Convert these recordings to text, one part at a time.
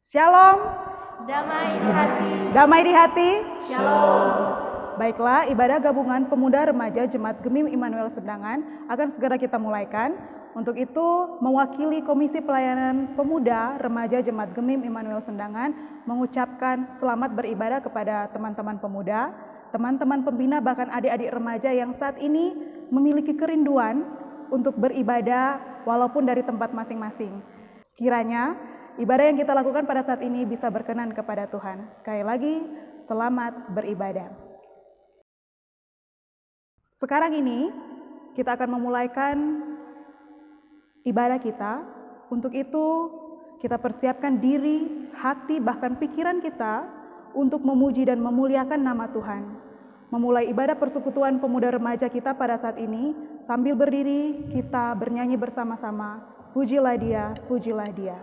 Shalom, Damai di hati. damai di hati. Shalom. Baiklah, ibadah gabungan pemuda remaja Jemaat Gemim Immanuel Sendangan akan segera kita mulaikan. Untuk itu, mewakili Komisi Pelayanan Pemuda Remaja Jemaat Gemim Immanuel Sendangan mengucapkan selamat beribadah kepada teman-teman pemuda, teman-teman pembina, bahkan adik-adik remaja yang saat ini memiliki kerinduan untuk beribadah walaupun dari tempat masing-masing. Kiranya ibadah yang kita lakukan pada saat ini bisa berkenan kepada Tuhan. Sekali lagi, selamat beribadah. Sekarang ini kita akan memulaikan ibadah kita. Untuk itu kita persiapkan diri, hati, bahkan pikiran kita untuk memuji dan memuliakan nama Tuhan. Memulai ibadah persekutuan pemuda remaja kita pada saat ini, sambil berdiri kita bernyanyi bersama-sama. Pujilah Dia, pujilah Dia.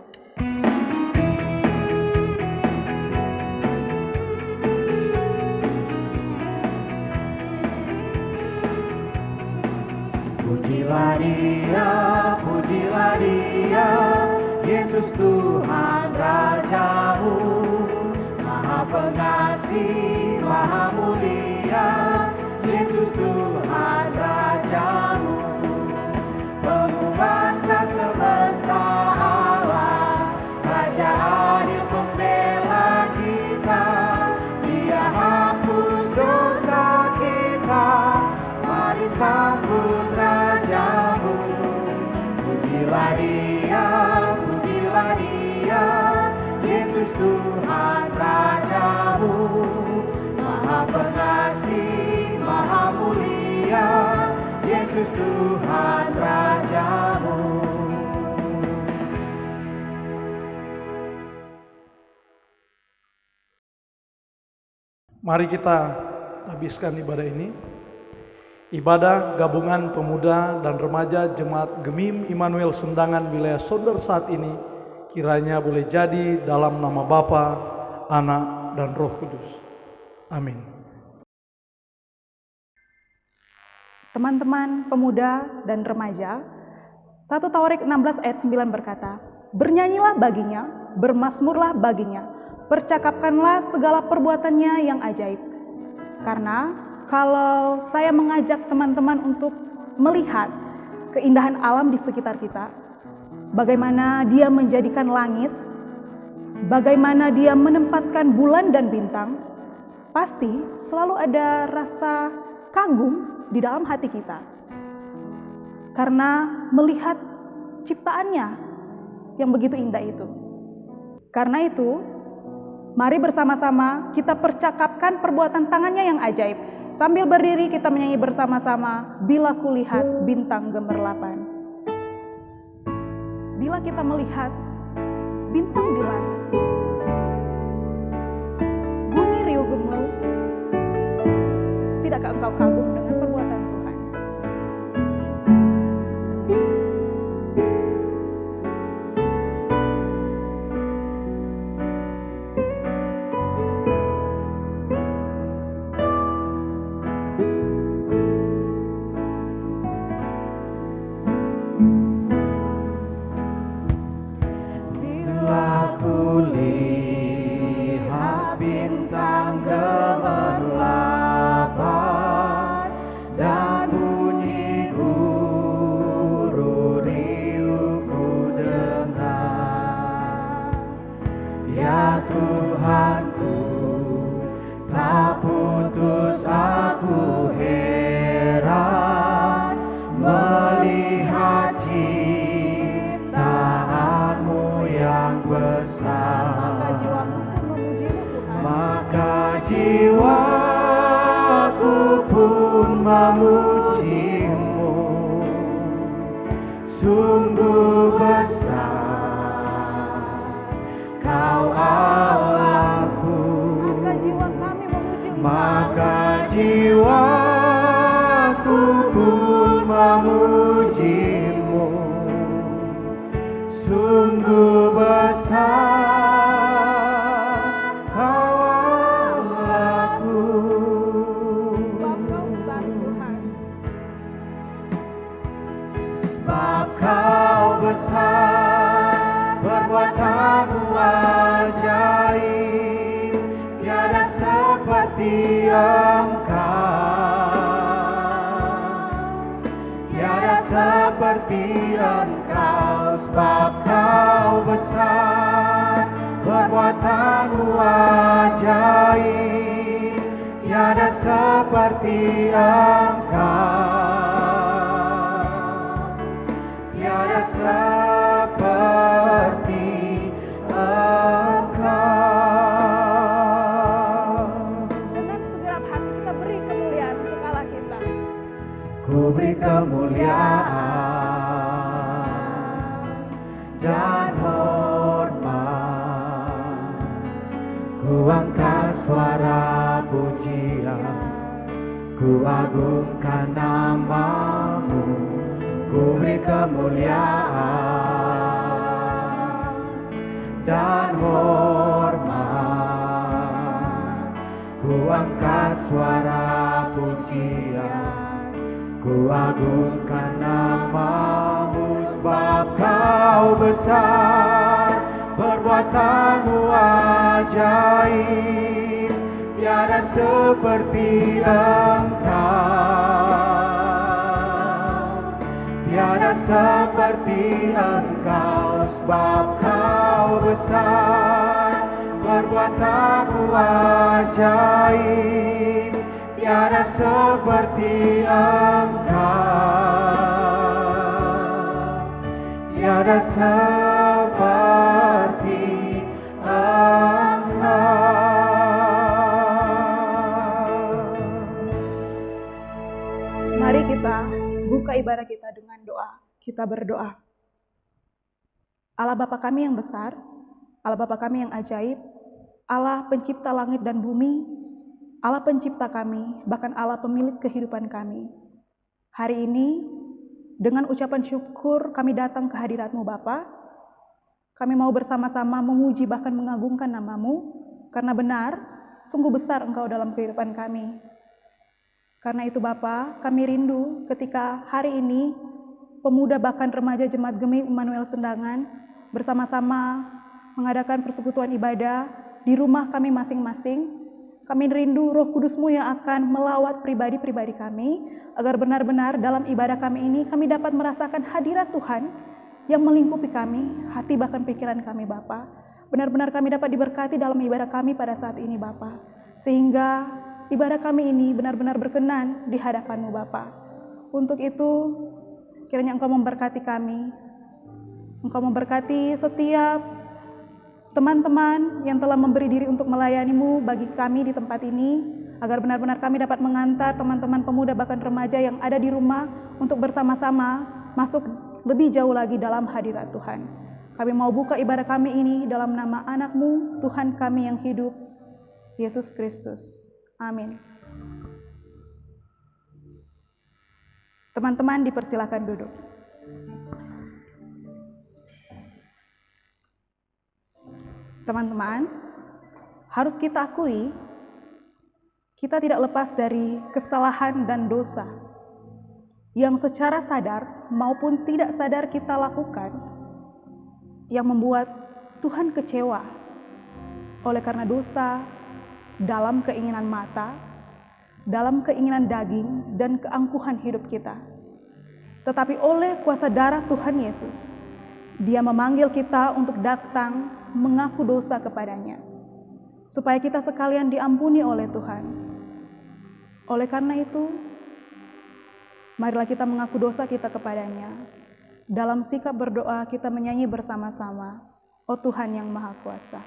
Pujilah Dia, Yesus Tuhan Rajamu, Maha Pengasih, Maha Mulia, Yesus Tuhan Rajamu, Penguasa semesta alam, Raja adil pembela kita, Dia hapus dosa kita, mari sambut Rajamu. Pujilah Dia, Yesus Tuhan Rajamu, Maha Pengasih, Maha Mulia, Yesus Tuhan Rajamu. Mari kita habiskan ibadah ini. Ibadah gabungan pemuda dan remaja Jemaat Gemim Immanuel Sendangan wilayah Sonder saat ini kiranya boleh jadi dalam nama Bapa, Anak, dan Roh Kudus. Amin. Teman-teman pemuda dan remaja, 1 Tawarik 16 ayat 9 berkata, "Bernyanyilah baginya, bermazmurlah baginya, percakapkanlah segala perbuatannya yang ajaib." Karena kalau saya mengajak teman-teman untuk melihat keindahan alam di sekitar kita, bagaimana Dia menjadikan langit, bagaimana Dia menempatkan bulan dan bintang, pasti selalu ada rasa kagum di dalam hati kita. Karena melihat ciptaannya yang begitu indah itu. Karena itu, mari bersama-sama kita percakapkan perbuatan tangannya yang ajaib. Sambil berdiri kita menyanyi bersama-sama, "Bila kulihat bintang gemerlapan." Bila kita melihat bintang di langit, bunyi riuh gemuruh, tidakkah engkau kagum dengan perbuatan Tuhan? Bintang gemerlapan, seperti Engkau, sebab Kau besar, perbuatanmu ajaib, tiada seperti Engkau, tiada seperti Engkau. Dengan segenap hati kita beri kemuliaan untuk Allah kita. Ku beri kemuliaan dan hormat, ku angkat suara pujian, ku agungkan namamu, ku beri kemuliaan dan hormat, ku angkat suara pujian, ku agungkan namamu, sebab Kau besar, perbuatanmu ajaib, tiada seperti Engkau, tiada seperti Engkau, sebab Kau besar, perbuatanmu ajaib, tiada seperti Engkau, tiada seperti Engkau. Mari kita buka ibadah kita dengan doa. Kita berdoa. Allah Bapa kami yang besar, Allah Bapa kami yang ajaib, Allah pencipta langit dan bumi, Allah pencipta kami, bahkan Allah pemilik kehidupan kami. Hari ini, dengan ucapan syukur kami datang ke hadirat-Mu Bapa. Kami mau bersama-sama memuji bahkan mengagungkan nama-Mu, karena benar, sungguh besar Engkau dalam kehidupan kami. Karena itu Bapa, kami rindu ketika hari ini, pemuda bahkan remaja Jemaat Gemim Immanuel Sendangan, bersama-sama mengadakan persekutuan ibadah di rumah kami masing-masing. Kami rindu Roh Kudus-Mu yang akan melawat pribadi-pribadi kami, agar benar-benar dalam ibadah kami ini kami dapat merasakan hadirat Tuhan yang melingkupi kami, hati bahkan pikiran kami Bapa. Benar-benar kami dapat diberkati dalam ibadah kami pada saat ini Bapa, sehingga ibadah kami ini benar-benar berkenan di hadapan-Mu Bapa. Untuk itu, kiranya Engkau memberkati kami, Engkau memberkati setiap teman-teman yang telah memberi diri untuk melayani-Mu bagi kami di tempat ini, agar benar-benar kami dapat mengantar teman-teman pemuda bahkan remaja yang ada di rumah untuk bersama-sama masuk lebih jauh lagi dalam hadirat Tuhan. Kami mau buka ibadah kami ini dalam nama anak-Mu, Tuhan kami yang hidup, Yesus Kristus. Amin. Teman-teman dipersilakan duduk. Teman-teman, harus kita akui, kita tidak lepas dari kesalahan dan dosa yang secara sadar maupun tidak sadar kita lakukan, yang membuat Tuhan kecewa. Oleh karena dosa dalam keinginan mata, dalam keinginan daging, dan keangkuhan hidup kita. Tetapi oleh kuasa darah Tuhan Yesus, Dia memanggil kita untuk datang mengaku dosa kepadanya, supaya kita sekalian diampuni oleh Tuhan. Oleh karena itu, marilah kita mengaku dosa kita kepadanya. Dalam sikap berdoa kita menyanyi bersama-sama, "Oh Tuhan yang Maha Kuasa."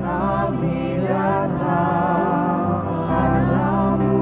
Kami datang padamu.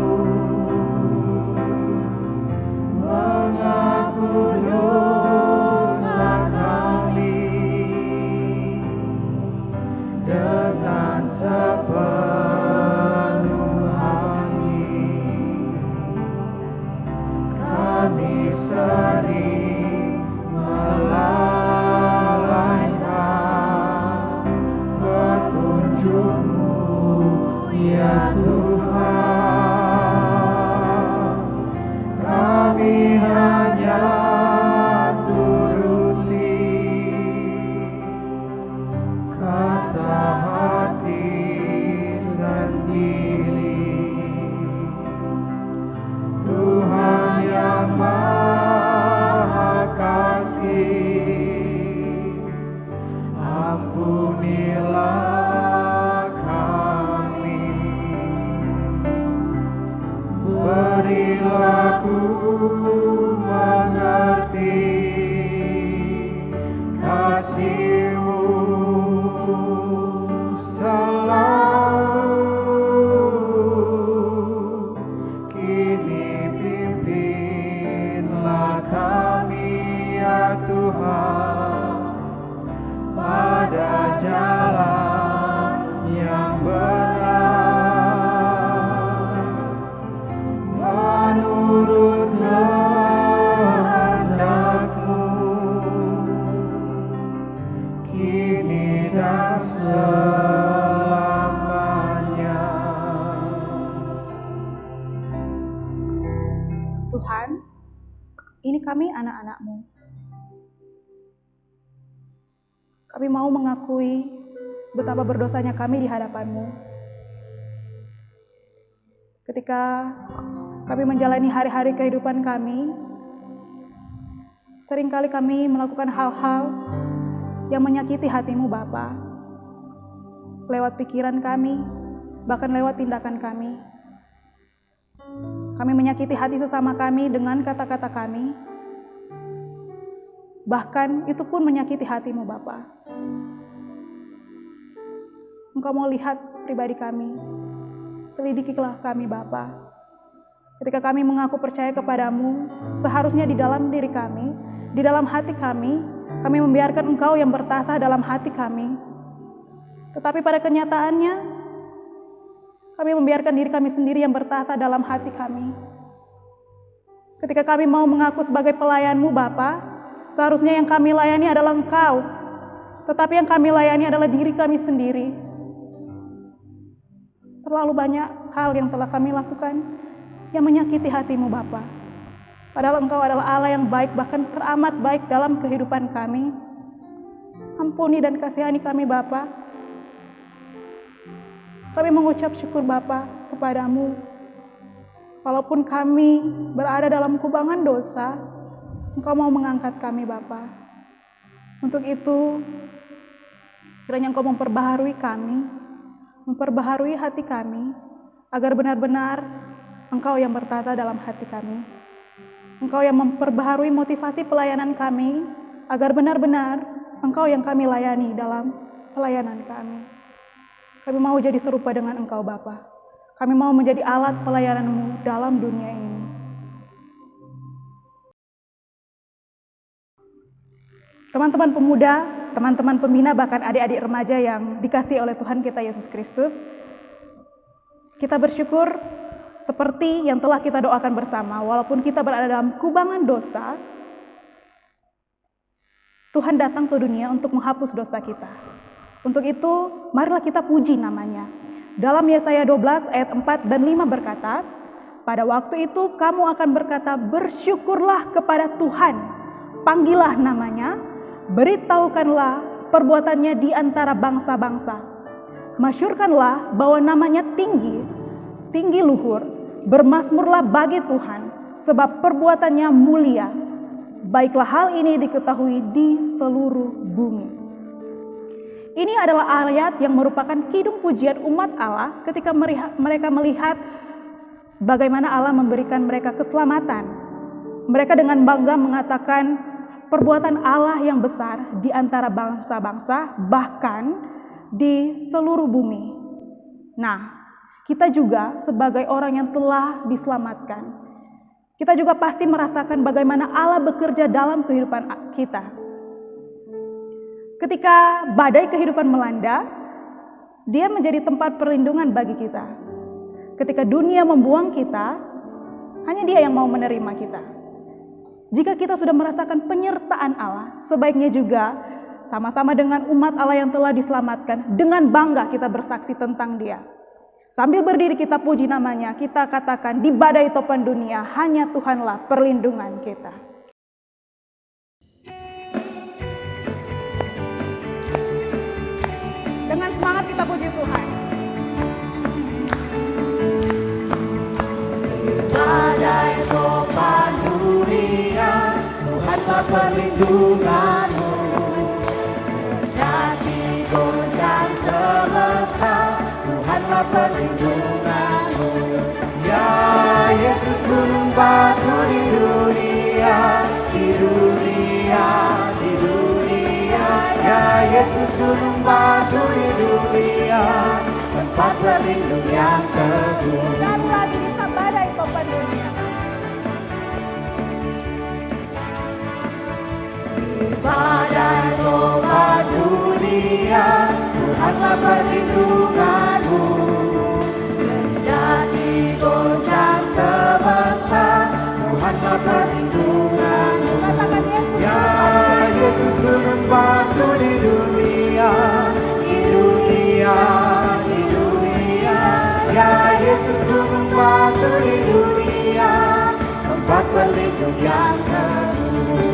pada jalan yang benar, menurut kehendak-Mu, kini dan selamanya. Tuhan, ini kami anak-anak-Mu. Kami mau mengakui betapa berdosanya kami di hadapan-Mu. Ketika kami menjalani hari-hari kehidupan kami, seringkali kami melakukan hal-hal yang menyakiti hati-Mu Bapa. Lewat pikiran kami, bahkan lewat tindakan kami. Kami menyakiti hati sesama kami dengan kata-kata kami. Bahkan itu pun menyakiti hati-Mu Bapa. Engkau mau lihat pribadi kami. Selidikilah kami Bapa. Ketika kami mengaku percaya kepadamu, seharusnya di dalam diri kami, di dalam hati kami membiarkan Engkau yang bertata dalam hati kami. Tetapi pada kenyataannya, kami membiarkan diri kami sendiri yang bertata dalam hati kami. Ketika kami mau mengaku sebagai pelayan-Mu Bapa, seharusnya yang kami layani adalah Engkau. Tetapi yang kami layani adalah diri kami sendiri. Terlalu banyak hal yang telah kami lakukan yang menyakiti hati-Mu Bapa. Padahal Engkau adalah Allah yang baik, bahkan teramat baik dalam kehidupan kami. Ampuni dan kasihani kami Bapa. Kami mengucap syukur Bapa kepadamu. Walaupun kami berada dalam kubangan dosa, Engkau mau mengangkat kami Bapa. Untuk itu, kiranya Engkau memperbaharui kami, memperbaharui hati kami, agar benar-benar Engkau yang bertata dalam hati kami. Engkau yang memperbaharui motivasi pelayanan kami, agar benar-benar Engkau yang kami layani dalam pelayanan kami. Kami mau jadi serupa dengan Engkau Bapa. Kami mau menjadi alat pelayanan-Mu dalam dunia ini. Teman-teman pemuda, teman-teman pembina, bahkan adik-adik remaja yang dikasihi oleh Tuhan kita Yesus Kristus, kita bersyukur seperti yang telah kita doakan bersama, walaupun kita berada dalam kubangan dosa, Tuhan datang ke dunia untuk menghapus dosa kita. Untuk itu, marilah kita puji namanya. Dalam Yesaya 12 ayat 4 dan 5 berkata, pada waktu itu kamu akan berkata, bersyukurlah kepada Tuhan, panggillah namanya, beritahukanlah perbuatannya di antara bangsa-bangsa. Masyurkanlah bahwa namanya tinggi, tinggi luhur, bermasmurlah bagi Tuhan, sebab perbuatannya mulia. Baiklah hal ini diketahui di seluruh bumi. Ini adalah ayat yang merupakan kidung pujian umat Allah ketika mereka melihat bagaimana Allah memberikan mereka keselamatan. Mereka dengan bangga mengatakan perbuatan Allah yang besar di antara bangsa-bangsa, bahkan di seluruh bumi. Nah, kita juga sebagai orang yang telah diselamatkan, kita juga pasti merasakan bagaimana Allah bekerja dalam kehidupan kita. Ketika badai kehidupan melanda, Dia menjadi tempat perlindungan bagi kita. Ketika dunia membuang kita, hanya Dia yang mau menerima kita. Jika kita sudah merasakan penyertaan Allah, sebaiknya juga sama-sama dengan umat Allah yang telah diselamatkan, dengan bangga kita bersaksi tentang Dia. Sambil berdiri kita puji namanya, kita katakan di badai topan dunia, hanya Tuhanlah perlindungan kita. Dengan semangat kita puji Tuhan. Badai topan dunia, Tuhanlah perlindunganmu. Kendati goncang semesta, Tuhanlah perlindunganmu. Ya Yesus gunung batu di dunia, di dunia, di dunia. Ya Yesus gunung batu di dunia, tempat berlindung yang teguh. Dan lagi bisa badai topan dunia. Badai topan dunia, perlindunganmu, kendali goncang semesta, Tuhanlah perlindunganmu. Ya Yesus gunung batu di dunia, di dunia, di dunia. Ya Yesus gunung batu di dunia, tempat berlindung yang teguh.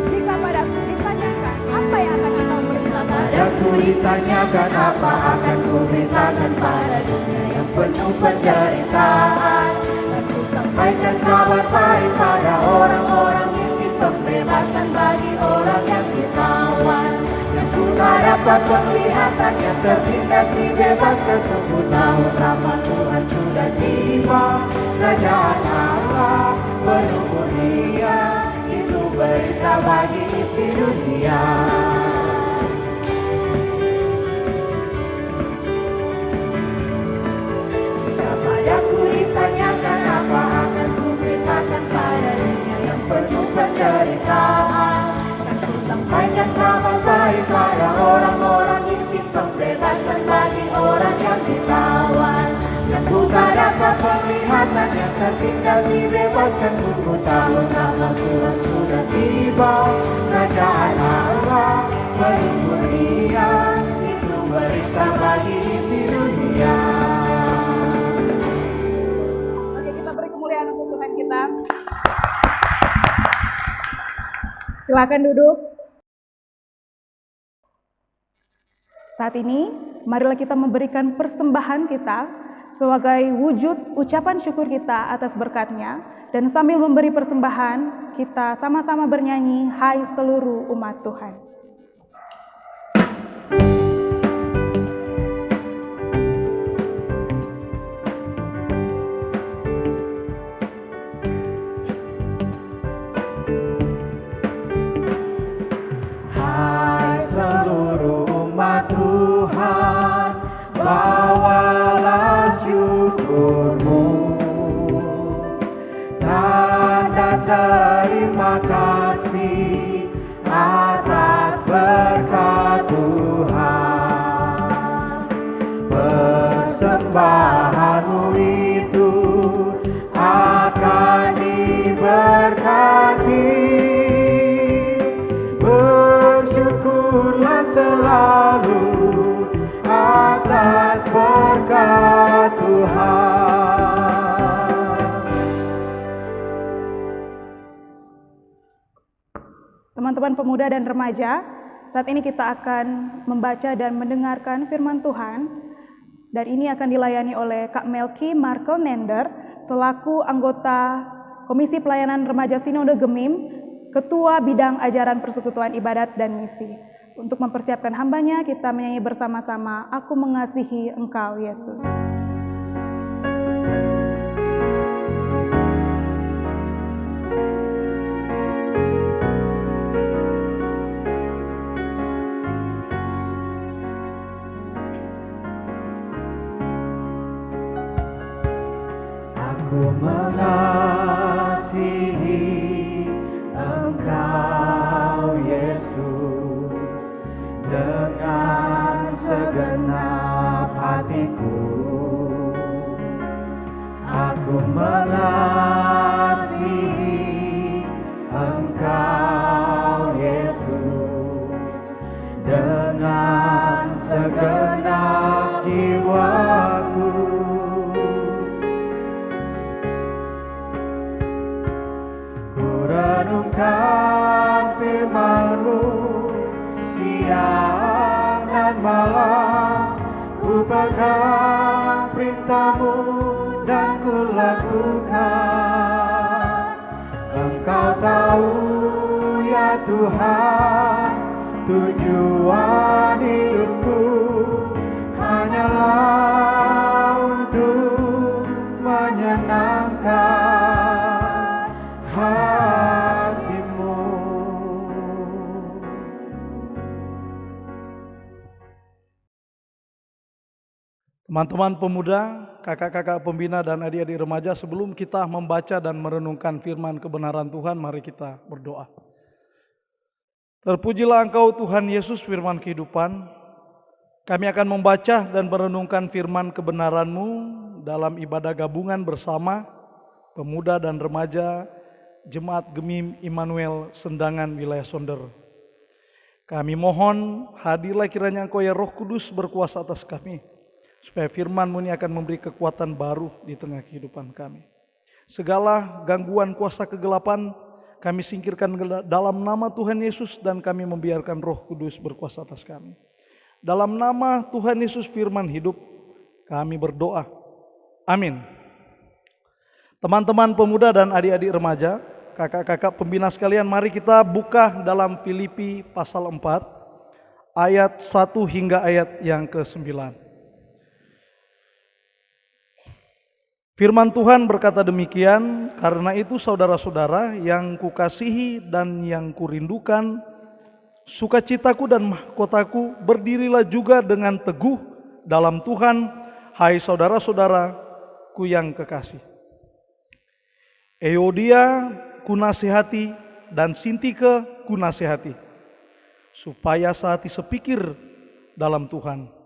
Jika padaku ditanyakan apa yang akan engkau beritakan, Padaku ditanyakan apa akan ku beritakan pada dunia yang penuh penderitaan. Dan ku sampaikan kabar baik pada orang-orang miskin, pembebasan bagi orang yang ditawan. Yang ku tak dapat penglihatan, yang tertindas dibebaskan. 10 tahun rahmat Tuhan sudah tiba, kerajaan Allah penuh kurnia, itu berita bagi isi dunia. Padaku ditanyakan apa akan ku beritakan pada dunia yang penuh penderitaan. Dan ku sampaikan kabar baik pada orang-orang miskin, pembebasan bagi orang yang ditawan. Yang ku tak dapat penglihatan, yang tertindas dibebaskan. 10 tahun rahmat Tuhan sudah tiba, kerajaan Allah penuh kurnia, itu berita bagi isi dunia. kemuliaan untuk Tuhan kita. Silakan duduk. Saat ini, marilah kita memberikan persembahan kita sebagai wujud ucapan syukur kita atas berkat-Nya, dan sambil memberi persembahan, kita sama-sama bernyanyi, "Hai seluruh umat Tuhan." Bawalah syukurmu, tanda terima kasih atas berkat Tuhan. Persembahanmu itu akan diberkati. Bersyukurlah selalu atas berkat Tuhan. Teman-teman pemuda dan remaja, saat ini kita akan membaca dan mendengarkan firman Tuhan, dan ini akan dilayani oleh Kak Melki Markel Nender selaku anggota Komisi Pelayanan Remaja Sinode Gemim, Ketua Bidang Ajaran Persekutuan Ibadat dan Misi. Untuk mempersiapkan hambanya, kita menyanyi bersama-sama, "Aku mengasihi Engkau, Yesus." Aku mengasihi Engkau, Yesus, dengan segenap hatiku. Aku mengasihi Engkau, Yesus, dengan segenap jiwaku. Ku renungkan firman-Mu siang dan malam, ku pegang perintah-Mu dan ku lakukan. Engkau tahu ya Tuhan, tujuan hidupku hanyalah untuk menyenangkan hati-Mu. Teman-teman pemuda, kakak-kakak pembina dan adik-adik remaja, sebelum kita membaca dan merenungkan firman kebenaran Tuhan, mari kita berdoa. Terpujilah Engkau Tuhan Yesus firman kehidupan. Kami akan membaca dan merenungkan firman kebenaran-Mu dalam ibadah gabungan bersama pemuda dan remaja Jemaat Gemim Immanuel Sendangan Wilayah Sonder. Kami mohon hadirlah kiranya Engkau ya Roh Kudus berkuasa atas kami, supaya firman-Mu ini akan memberi kekuatan baru di tengah kehidupan kami. Segala gangguan kuasa kegelapan kami singkirkan dalam nama Tuhan Yesus, dan kami membiarkan Roh Kudus berkuasa atas kami. Dalam nama Tuhan Yesus firman hidup kami berdoa. Amin. Teman-teman pemuda dan adik-adik remaja, kakak-kakak pembina sekalian, mari kita buka dalam Filipi pasal 4 ayat 1 hingga ayat yang ke-9. Firman Tuhan berkata demikian, karena itu saudara-saudara yang kukasihi dan yang kurindukan, sukacitaku dan mahkotaku, berdirilah juga dengan teguh dalam Tuhan, hai saudara-saudaraku yang kekasih. Euodia kunasihati dan Sintike kunasihati, supaya sehati sepikir dalam Tuhan.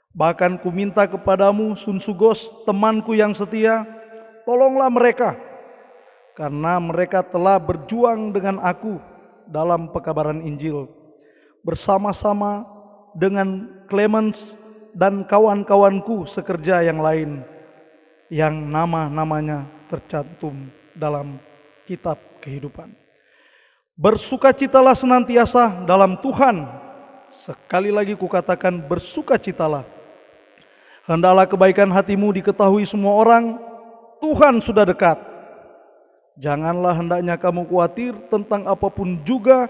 Bahkan ku minta kepadamu, Sunsugos, temanku yang setia, tolonglah mereka, karena mereka telah berjuang dengan aku dalam pekabaran Injil, bersama-sama dengan Clemens dan kawan-kawanku sekerja yang lain, yang nama-namanya tercantum dalam kitab kehidupan. Bersukacitalah senantiasa dalam Tuhan. Sekali lagi kukatakan, bersukacitalah. Hendaklah kebaikan hatimu diketahui semua orang, Tuhan sudah dekat. Janganlah hendaknya kamu khawatir tentang apapun juga,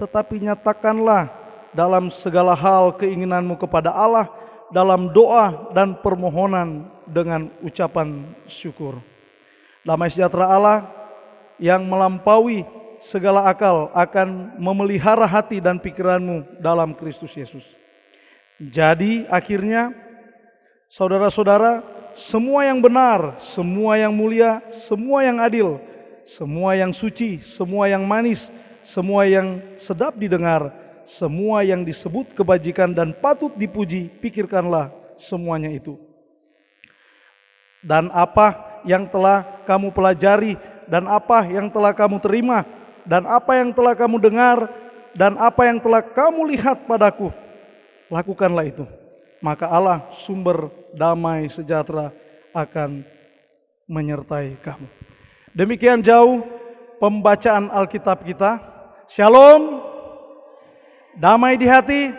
tetapi nyatakanlah dalam segala hal keinginanmu kepada Allah dalam doa dan permohonan dengan ucapan syukur. Damai sejahtera Allah yang melampaui segala akal akan memelihara hati dan pikiranmu dalam Kristus Yesus. Jadi akhirnya, saudara-saudara, semua yang benar, semua yang mulia, semua yang adil, semua yang suci, semua yang manis, semua yang sedap didengar, semua yang disebut kebajikan dan patut dipuji, pikirkanlah semuanya itu. Dan apa yang telah kamu pelajari, dan apa yang telah kamu terima, dan apa yang telah kamu dengar, dan apa yang telah kamu lihat padaku, lakukanlah itu. Maka Allah sumber damai sejahtera akan menyertai kamu. Demikian jauh pembacaan Alkitab kita. Shalom, damai di hati.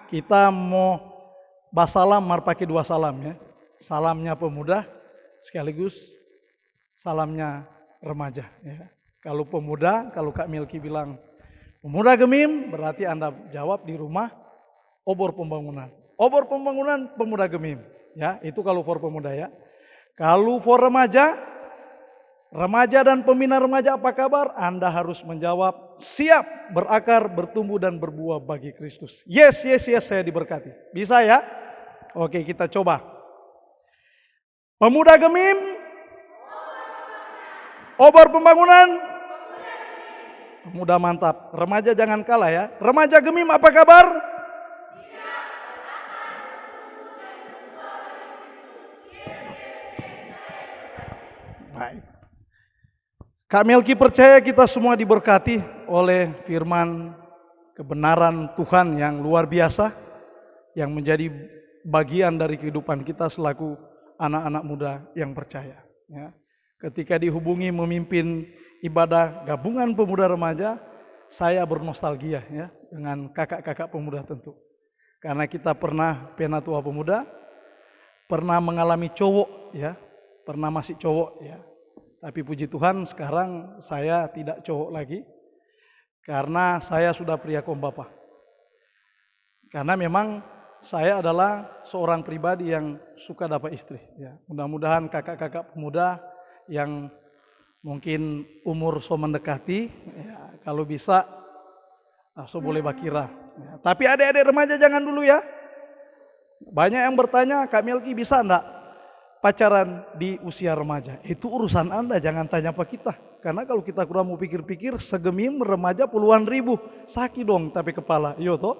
Kita mau basalam, mar pakai 2 salam ya. Salamnya pemuda sekaligus salamnya remaja ya. Kalau pemuda, kalau Kak Milky bilang pemuda Gemim, berarti Anda jawab di rumah obor pembangunan. Obor pembangunan pemuda Gemim. Ya, itu kalau for pemuda ya. Kalau for remaja, remaja dan pembina remaja apa kabar? Anda harus menjawab siap berakar, bertumbuh dan berbuah bagi Kristus. Yes, saya diberkati. Bisa ya? Oke, kita coba. Pemuda Gemim, obor pembangunan, pemuda mantap. Remaja jangan kalah ya. Remaja Gemim apa kabar? Baik. Kak Melki percaya kita semua diberkati oleh firman kebenaran Tuhan yang luar biasa, yang menjadi bagian dari kehidupan kita selaku anak-anak muda yang percaya. Ya. Ketika dihubungi memimpin ibadah gabungan pemuda remaja, saya bernostalgia ya dengan kakak-kakak pemuda tentu. Karena kita pernah penatua pemuda, pernah mengalami cowok ya, pernah masih cowok ya. Tapi puji Tuhan sekarang saya tidak cowok lagi, karena saya sudah pria kaum bapa. Karena memang saya adalah seorang pribadi yang suka dapat istri. Ya. Mudah-mudahan kakak-kakak pemuda yang mungkin umur so mendekati, ya, kalau bisa so boleh bakira. Ya. Tapi adik-adik remaja jangan dulu ya. Banyak yang bertanya, Kak Melki bisa enggak pacaran di usia remaja. Itu urusan Anda, jangan tanya apa kita. Karena kalau kita kurang mau pikir-pikir, segemim remaja puluhan ribu. Sakit dong tapi kepala, iya toh.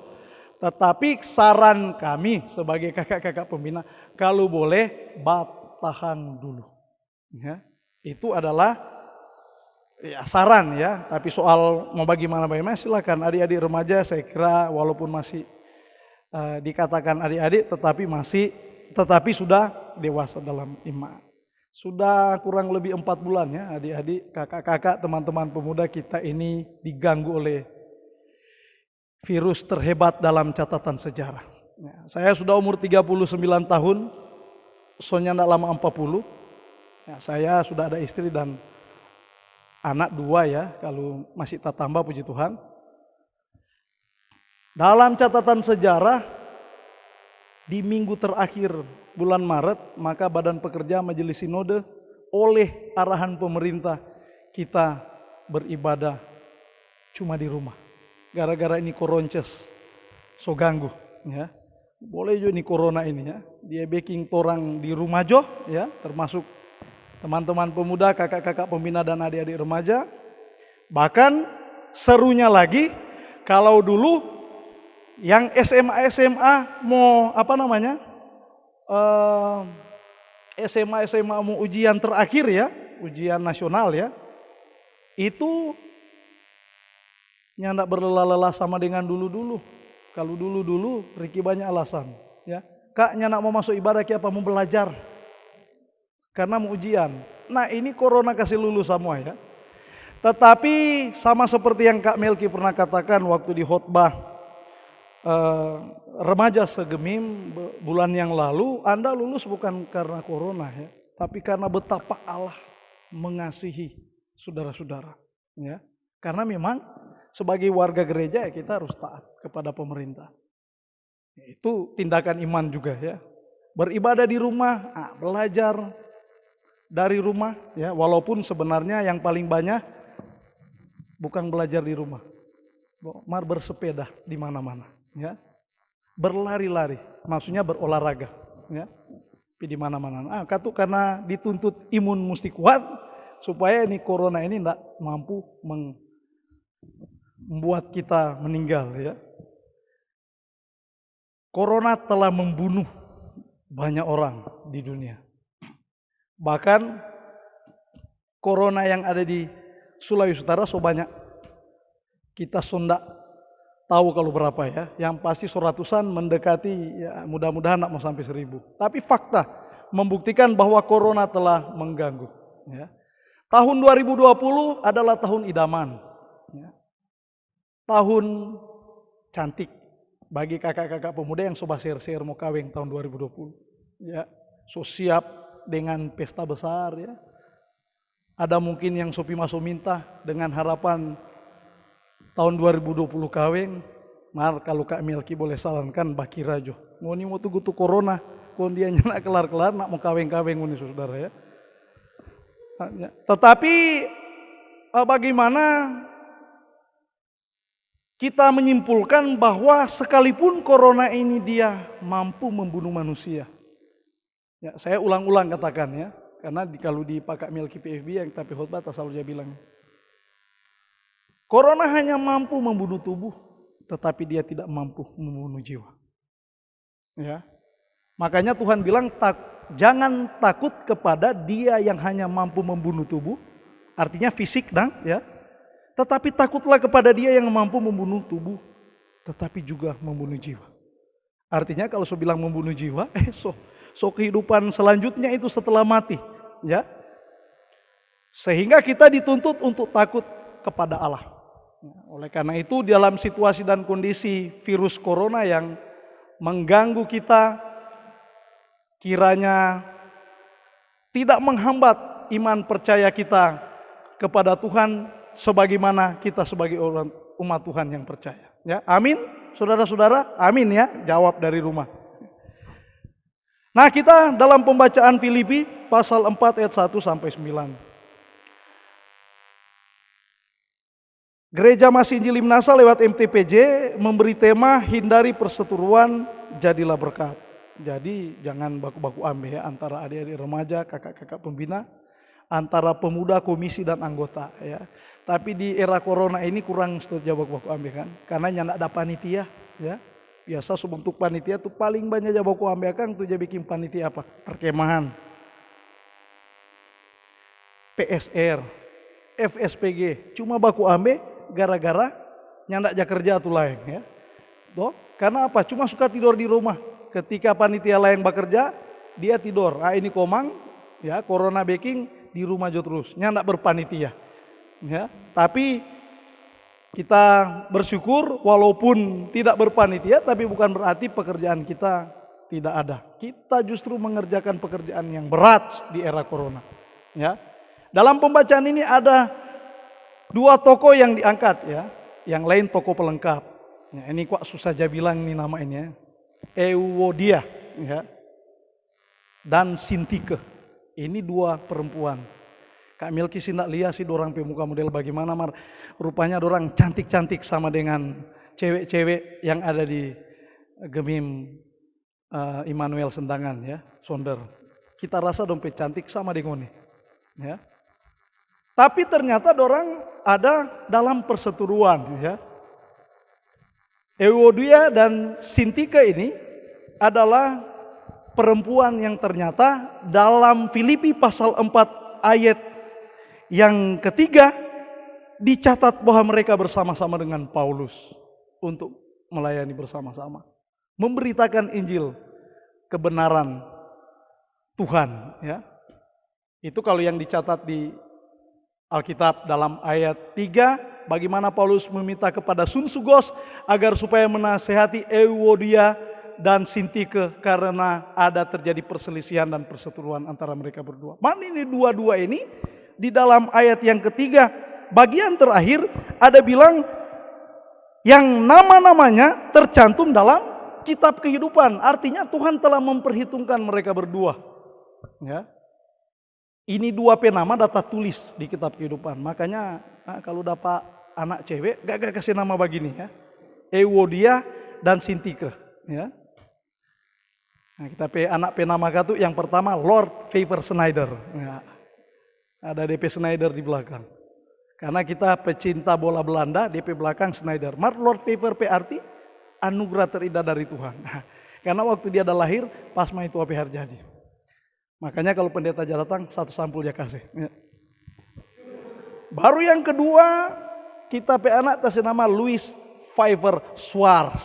Tetapi saran kami sebagai kakak-kakak pembina, kalau boleh tahan dulu. Ya, itu adalah ya, saran ya. Tapi soal mau bagaimana silakan adik-adik remaja. Saya kira walaupun masih dikatakan adik-adik, tetapi sudah dewasa dalam iman. Sudah kurang lebih 4 bulan ya adik-adik, kakak-kakak, teman-teman pemuda kita ini diganggu oleh virus terhebat dalam catatan sejarah. Ya, saya sudah umur 39 tahun, soalnya tidak lama 40. Ya, saya sudah ada istri dan anak 2 ya, kalau masih tak tambah puji Tuhan. Dalam catatan sejarah, di minggu terakhir bulan Maret, maka Badan Pekerja Majelis Sinode oleh arahan pemerintah kita beribadah cuma di rumah. Gara-gara ini koronces, so ganggu, ya. Boleh juga ini corona ini ya. Dia baking torang di rumah jo, ya, termasuk teman-teman pemuda, kakak-kakak pembina dan adik-adik remaja. Bahkan serunya lagi, kalau dulu yang SMA mau SMA mau ujian terakhir ya, ujian nasional ya, itu nyandak berlelah-lelah sama dengan dulu-dulu. Kalau dulu-dulu Riki banyak alasan ya. Kak nyandak mau masuk ibadah apa mau belajar karena mau ujian. Nah ini corona kasih lulus semua ya. Tetapi sama seperti yang Kak Melki pernah katakan waktu di khotbah remaja segemim bulan yang lalu, Anda lulus bukan karena corona ya, tapi karena betapa Allah mengasihi saudara-saudara ya. Karena memang sebagai warga gereja ya kita harus taat kepada pemerintah. Itu tindakan iman juga ya. Beribadah di rumah, belajar dari rumah ya, walaupun sebenarnya yang paling banyak bukan belajar di rumah. Mar bersepeda di mana-mana ya. Berlari-lari, maksudnya berolahraga ya. Di mana-mana. Karena dituntut imun mesti kuat supaya ini corona ini tidak mampu membuat kita meninggal ya. Corona telah membunuh banyak orang di dunia. Bahkan corona yang ada di Sulawesi Utara so banyak kita sondak tahu kalau berapa ya. Yang pasti seratusan mendekati ya, mudah-mudahan tidak mau sampai 1000. Tapi fakta membuktikan bahwa corona telah mengganggu ya. Tahun 2020 adalah tahun idaman ya. Tahun cantik bagi kakak-kakak pemuda yang sobat share-share mau kawin tahun 2020 ya. So siap dengan pesta besar ya. Ada mungkin yang sopi masuk minta dengan harapan tahun 2020 kawin. Mar kalau Kak Melki boleh sarankan Bakira jo. Ngoni mau tunggu tuh corona, kon dia nak kelar-kelar nak mau kawin-kawin ngoni saudara ya. Tetapi bagaimana kita menyimpulkan bahwa sekalipun corona ini dia mampu membunuh manusia. Ya, saya ulang-ulang katakan ya, karena kalau di Pak Kak Melki PFB yang tapi khotbah selalu dia bilang, corona hanya mampu membunuh tubuh, tetapi dia tidak mampu membunuh jiwa. Ya, makanya Tuhan bilang jangan takut kepada dia yang hanya mampu membunuh tubuh, artinya fisik dan ya. Tetapi takutlah kepada dia yang mampu membunuh tubuh, tetapi juga membunuh jiwa. Artinya kalau saya bilang membunuh jiwa, so kehidupan selanjutnya itu setelah mati, ya. Sehingga kita dituntut untuk takut kepada Allah. Oleh karena itu dalam situasi dan kondisi virus corona yang mengganggu kita, kiranya tidak menghambat iman percaya kita kepada Tuhan, sebagaimana kita sebagai orang umat Tuhan yang percaya. Ya, amin, saudara-saudara, amin ya. Jawab dari rumah. Nah, kita dalam pembacaan Filipi pasal 4 ayat 1 sampai 9. Gereja Masih Injil Limnasa lewat MTPJ memberi tema hindari perseteruan, jadilah berkat. Jadi jangan baku-baku ambe ya antara adik-adik remaja, kakak-kakak pembina, antara pemuda, komisi dan anggota ya. Tapi di era corona ini kurang setuju baku-baku ambe kan, karena nyandak ada panitia ya. Biasa untuk panitia tuh paling banyak baku ambe kan tuh bikin panitia apa? Perkemahan, PSR, FSPG, cuma baku ambe gara-gara nyandak ja kerja tuh lain ya. Toh, karena apa? Cuma suka tidur di rumah. Ketika panitia lain bekerja, dia tidur. Ah ini komang, ya corona baking di rumah aja terus, nyandak berpanitia. Ya, tapi kita bersyukur walaupun tidak berpanitia, tapi bukan berarti pekerjaan kita tidak ada. Kita justru mengerjakan pekerjaan yang berat di era corona. Ya, dalam pembacaan ini ada dua tokoh yang diangkat ya, yang lain tokoh pelengkap. Ya, ini kok susah aja bilang nih nama ini ya. Euodia ya, dan Sintike. Ini dua perempuan. Kak Milky sih ndak lihat sih dorang pemuka model bagaimana rupanya dorang cantik-cantik sama dengan cewek-cewek yang ada di Gemim Immanuel Sendangan ya, Sonder. Kita rasa dompet cantik sama dengan ini ya. Tapi ternyata dorang ada dalam perseteruan ya. Euodia dan Sintike ini adalah perempuan yang ternyata dalam Filipi pasal 4 ayat yang ketiga dicatat bahwa mereka bersama-sama dengan Paulus untuk melayani bersama-sama, memberitakan Injil kebenaran Tuhan ya. Itu kalau yang dicatat di Alkitab dalam ayat 3, bagaimana Paulus meminta kepada Sunsugos agar supaya menasehati Euodia dan Sintike karena ada terjadi perselisihan dan perseteruan antara mereka berdua. Mana ini dua-dua ini di dalam ayat yang ketiga bagian terakhir ada bilang yang nama-namanya tercantum dalam kitab kehidupan. Artinya Tuhan telah memperhitungkan mereka berdua. Ya. Ini dua penama data tulis di kitab kehidupan. Makanya kalau dapat anak cewek gak kasih nama begini ya. Euodia dan Sintike ya. Nah, kita anak penama itu yang pertama Lord Favor Schneider. Ya. Ada DP Schneider di belakang. Karena kita pecinta bola Belanda, DP belakang Schneider. Lord Favor arti anugerah terindah dari Tuhan. Karena waktu dia ada lahir, pas itu apa yang jadi. Makanya kalau pendeta datang, satu sampul dia kasih. Ya. Baru yang kedua, kita anak kasih nama Luis Favor Suarez.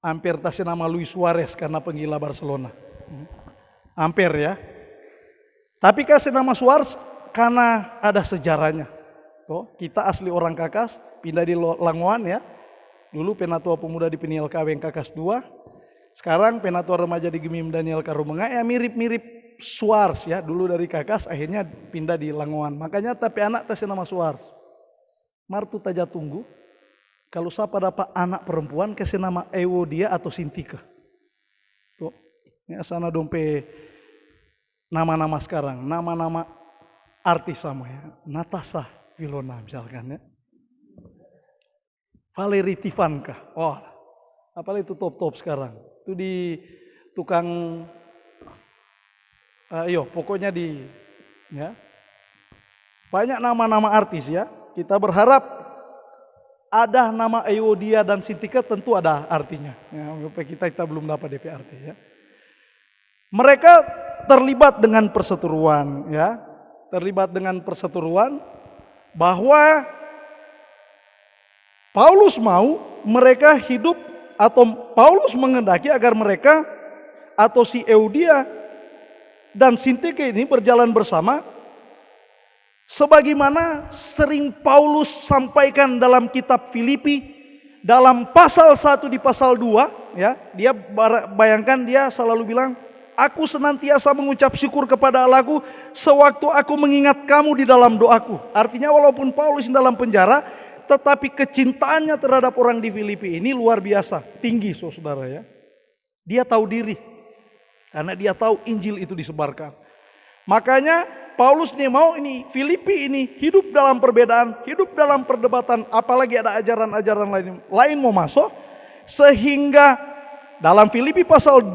Hampir kasih nama Luis Suarez karena penggila Barcelona. Hampir ya. Tapi kasih nama Suarez karena ada sejarahnya. Tuh, kita asli orang Kakas, pindah di Langoan ya. Dulu penatua pemuda di Peniel Kaweng Kakas 2. Sekarang penatua remaja di Gemim Daniel Karumenga ya mirip-mirip Suarez ya. Dulu dari Kakas akhirnya pindah di Langoan. Makanya tapi anak kasih nama Suarez. Martu taja tunggu. Kalau siapa dapat anak perempuan kasih nama Euodia atau Sintike. Tuh, ya sana dompe nama-nama sekarang, nama-nama artis sama ya. Natasha Vilona misalkan ya. Valerie Tivanka. Oh, apalagi itu top-top sekarang. Itu di tukang pokoknya di ya. Banyak nama-nama artis ya. Kita berharap ada nama Euodia dan Sintike tentu ada artinya. Ya, kita belum dapat DP arti ya. Mereka terlibat dengan perseteruan ya. Terlibat dengan perseteruan bahwa Paulus mau mereka hidup atau Paulus mengendaki agar mereka atau si Euodia dan Sintike ini berjalan bersama sebagaimana sering Paulus sampaikan dalam kitab Filipi dalam pasal 1 di pasal 2 ya. Dia bayangkan dia selalu bilang, aku senantiasa mengucap syukur kepada Allahku sewaktu aku mengingat kamu di dalam doaku. Artinya walaupun Paulus dalam penjara, tetapi kecintaannya terhadap orang di Filipi ini luar biasa, tinggi saudara ya. Dia tahu diri, karena dia tahu Injil itu disebarkan. Makanya Paulus nih mau ini Filipi ini hidup dalam perbedaan, hidup dalam perdebatan, apalagi ada ajaran-ajaran lain mau masuk, sehingga Dalam Filipi pasal 2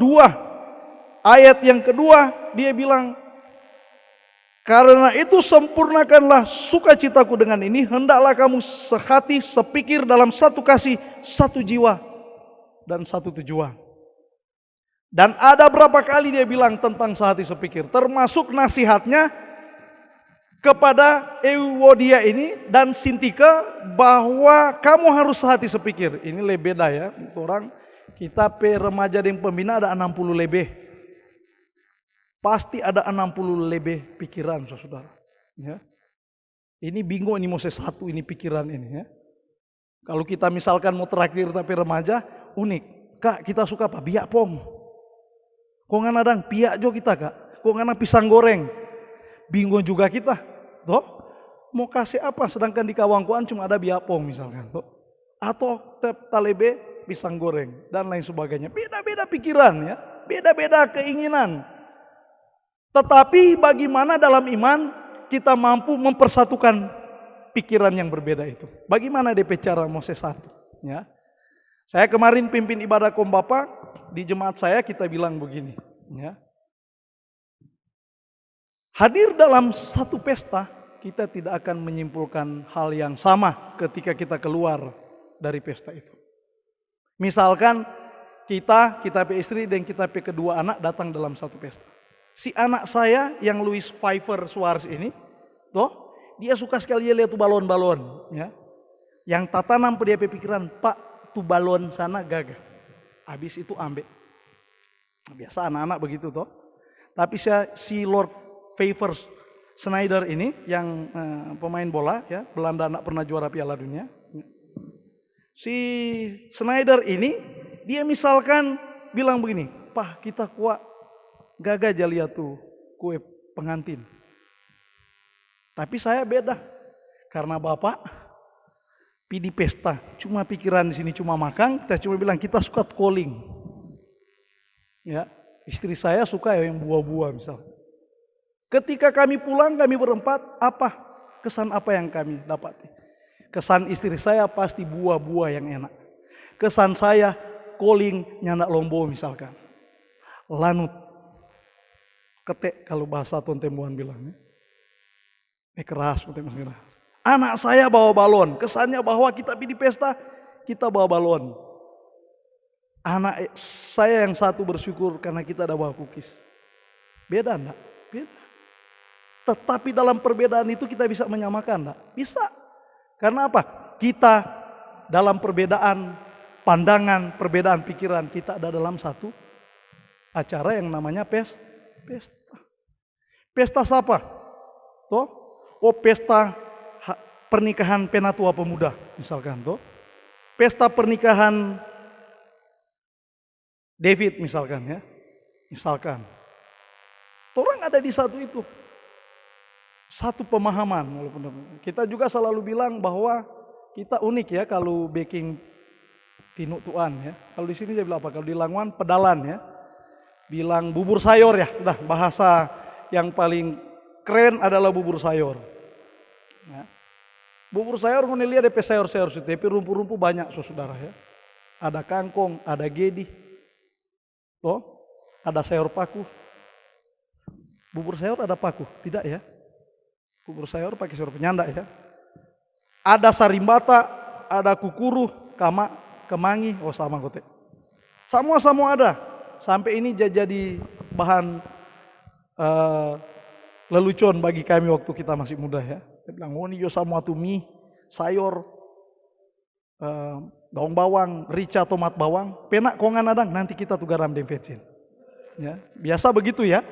ayat yang kedua dia bilang, karena itu sempurnakanlah sukacitaku dengan ini, hendaklah kamu sehati, sepikir dalam satu kasih, satu jiwa, dan satu tujuan. Dan ada berapa kali dia bilang tentang sehati sepikir, termasuk nasihatnya kepada Euodia ini dan Sintike bahwa kamu harus sehati sepikir. Ini lebih beda ya, orang kita remaja dan pembina ada 60 lebih. Pasti ada 60 lebih pikiran, saudara. Ya. Ini bingung ini mau satu ini pikiran ini ya. Kalau kita misalkan mau terakhir tapi remaja, unik. Kak, kita suka apa? Biak pom. Kok nggak nadang piak jo kita kak? Kok nggak pisang goreng? Bingung juga kita. Toh? Mau kasih apa? Sedangkan di Kawangkuan cuma ada biak pom misalkan. Toh? Atau talebe pisang goreng dan lain sebagainya. Beda-beda pikiran ya. Beda-beda keinginan. Tetapi bagaimana dalam iman kita mampu mempersatukan pikiran yang berbeda itu? Bagaimana DP cara Moses satu? Ya. Saya kemarin pimpin ibadah Kombapa di jemaat saya, kita bilang begini. Ya. Hadir dalam satu pesta, kita tidak akan menyimpulkan hal yang sama ketika kita keluar dari pesta itu. Misalkan kita istri dan kita kedua anak datang dalam satu pesta. Si anak saya yang Louis Pfeiffer Suarez ini, toh dia suka sekali lihat tuh balon-balon, ya. Yang tatanam pada dia pikiran, Pak, tuh balon sana gagah. Habis itu ambek. Biasa anak-anak begitu toh. Tapi si Lord Pfeiffer Schneider ini yang pemain bola, ya, Belanda anak pernah juara Piala Dunia. Si Schneider ini dia misalkan bilang begini, Pak, kita kuat gagah aja lihat tuh kue pengantin. Tapi saya beda. Karena Bapak di pesta, cuma pikiran di sini cuma makan, kita cuma bilang kita suka calling. Ya, istri saya suka yang buah-buah misal. Ketika kami pulang, kami berempat, kesan apa yang kami dapati? Kesan istri saya pasti buah-buah yang enak. Kesan saya calling nyandak lombo misalkan. Lanut. Ketek kalau bahasa Tontembuan bilangnya. Keras. Anak saya bawa balon. Kesannya bahwa kita di pesta, kita bawa balon. Anak saya yang satu bersyukur karena kita ada bawa cookies. Beda enggak? Beda. Tetapi dalam perbedaan itu kita bisa menyamakan enggak? Bisa. Karena apa? Kita dalam perbedaan pandangan, perbedaan pikiran, kita ada dalam satu acara yang namanya pesta. Pesta siapa? Toh? Oh, pesta pernikahan penatua pemuda misalkan toh. Pesta pernikahan David misalkan ya. Misalkan. Orang ada di satu itu. Satu pemahaman walaupun kita juga selalu bilang bahwa kita unik ya kalau baking tinuk tuan ya. Kalau di sini saya bilang apa? Kalau di Languan pedalan ya. Bilang bubur sayur ya, udah bahasa yang paling keren adalah bubur sayur. Ya. Bubur sayur mau lihat DP sayur-sayur situ, tapi rumpu-rumpu banyak saudara ya. Ada kangkong, ada gedi, toh, ada sayur paku. Bubur sayur ada paku, tidak ya? Bubur sayur pakai sayur penyanda ya. Ada sarimbata, ada kukuru, kemangi, oh sama kote. Semua ada. Sampai ini jadi bahan lelucon bagi kami waktu kita masih muda ya. Dia bilang, oh ini yo sama tuh mie, sayur, daun bawang, rica, tomat bawang, penak kongan adang, nanti kita tuh garam dan vetsin. Ya, biasa begitu ya.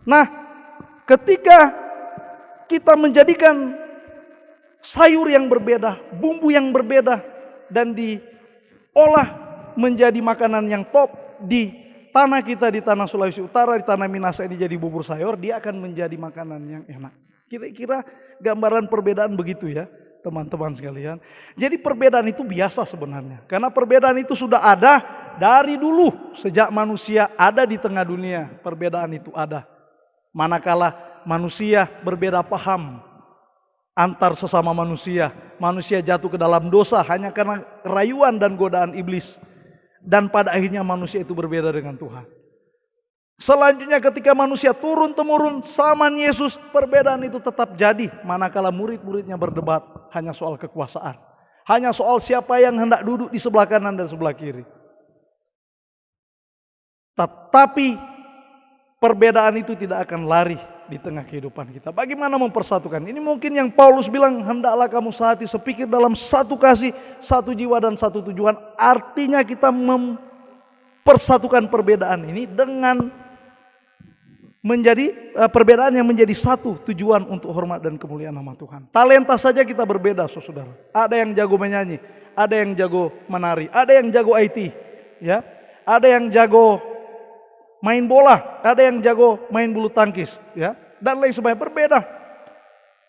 Nah, ketika kita menjadikan sayur yang berbeda, bumbu yang berbeda, dan diolah menjadi makanan yang top di tanah kita, di tanah Sulawesi Utara, di tanah Minasa ini jadi bubur sayur, dia akan menjadi makanan yang enak. Kira-kira gambaran perbedaan begitu ya teman-teman sekalian. Jadi perbedaan itu biasa sebenarnya. Karena perbedaan itu sudah ada dari dulu. Sejak manusia ada di tengah dunia, perbedaan itu ada. Manakala manusia berbeda paham antar sesama manusia, manusia jatuh ke dalam dosa hanya karena rayuan dan godaan iblis. Dan pada akhirnya manusia itu berbeda dengan Tuhan. Selanjutnya ketika manusia turun-temurun zaman Yesus, perbedaan itu tetap jadi. Manakala murid-muridnya berdebat hanya soal kekuasaan. Hanya soal siapa yang hendak duduk di sebelah kanan dan sebelah kiri. Tetapi perbedaan itu tidak akan lari di tengah kehidupan kita. Bagaimana mempersatukan? Ini mungkin yang Paulus bilang, hendaklah kamu sehati sepikir dalam satu kasih, satu jiwa dan satu tujuan. Artinya kita mempersatukan perbedaan ini dengan menjadi perbedaan yang menjadi satu tujuan untuk hormat dan kemuliaan nama Tuhan. Talenta saja kita berbeda, saudara. Ada yang jago menyanyi, ada yang jago menari, ada yang jago IT, ya, ada yang jago main bola, ada yang jago main bulu tangkis, ya, dan lain sebagainya, berbeda.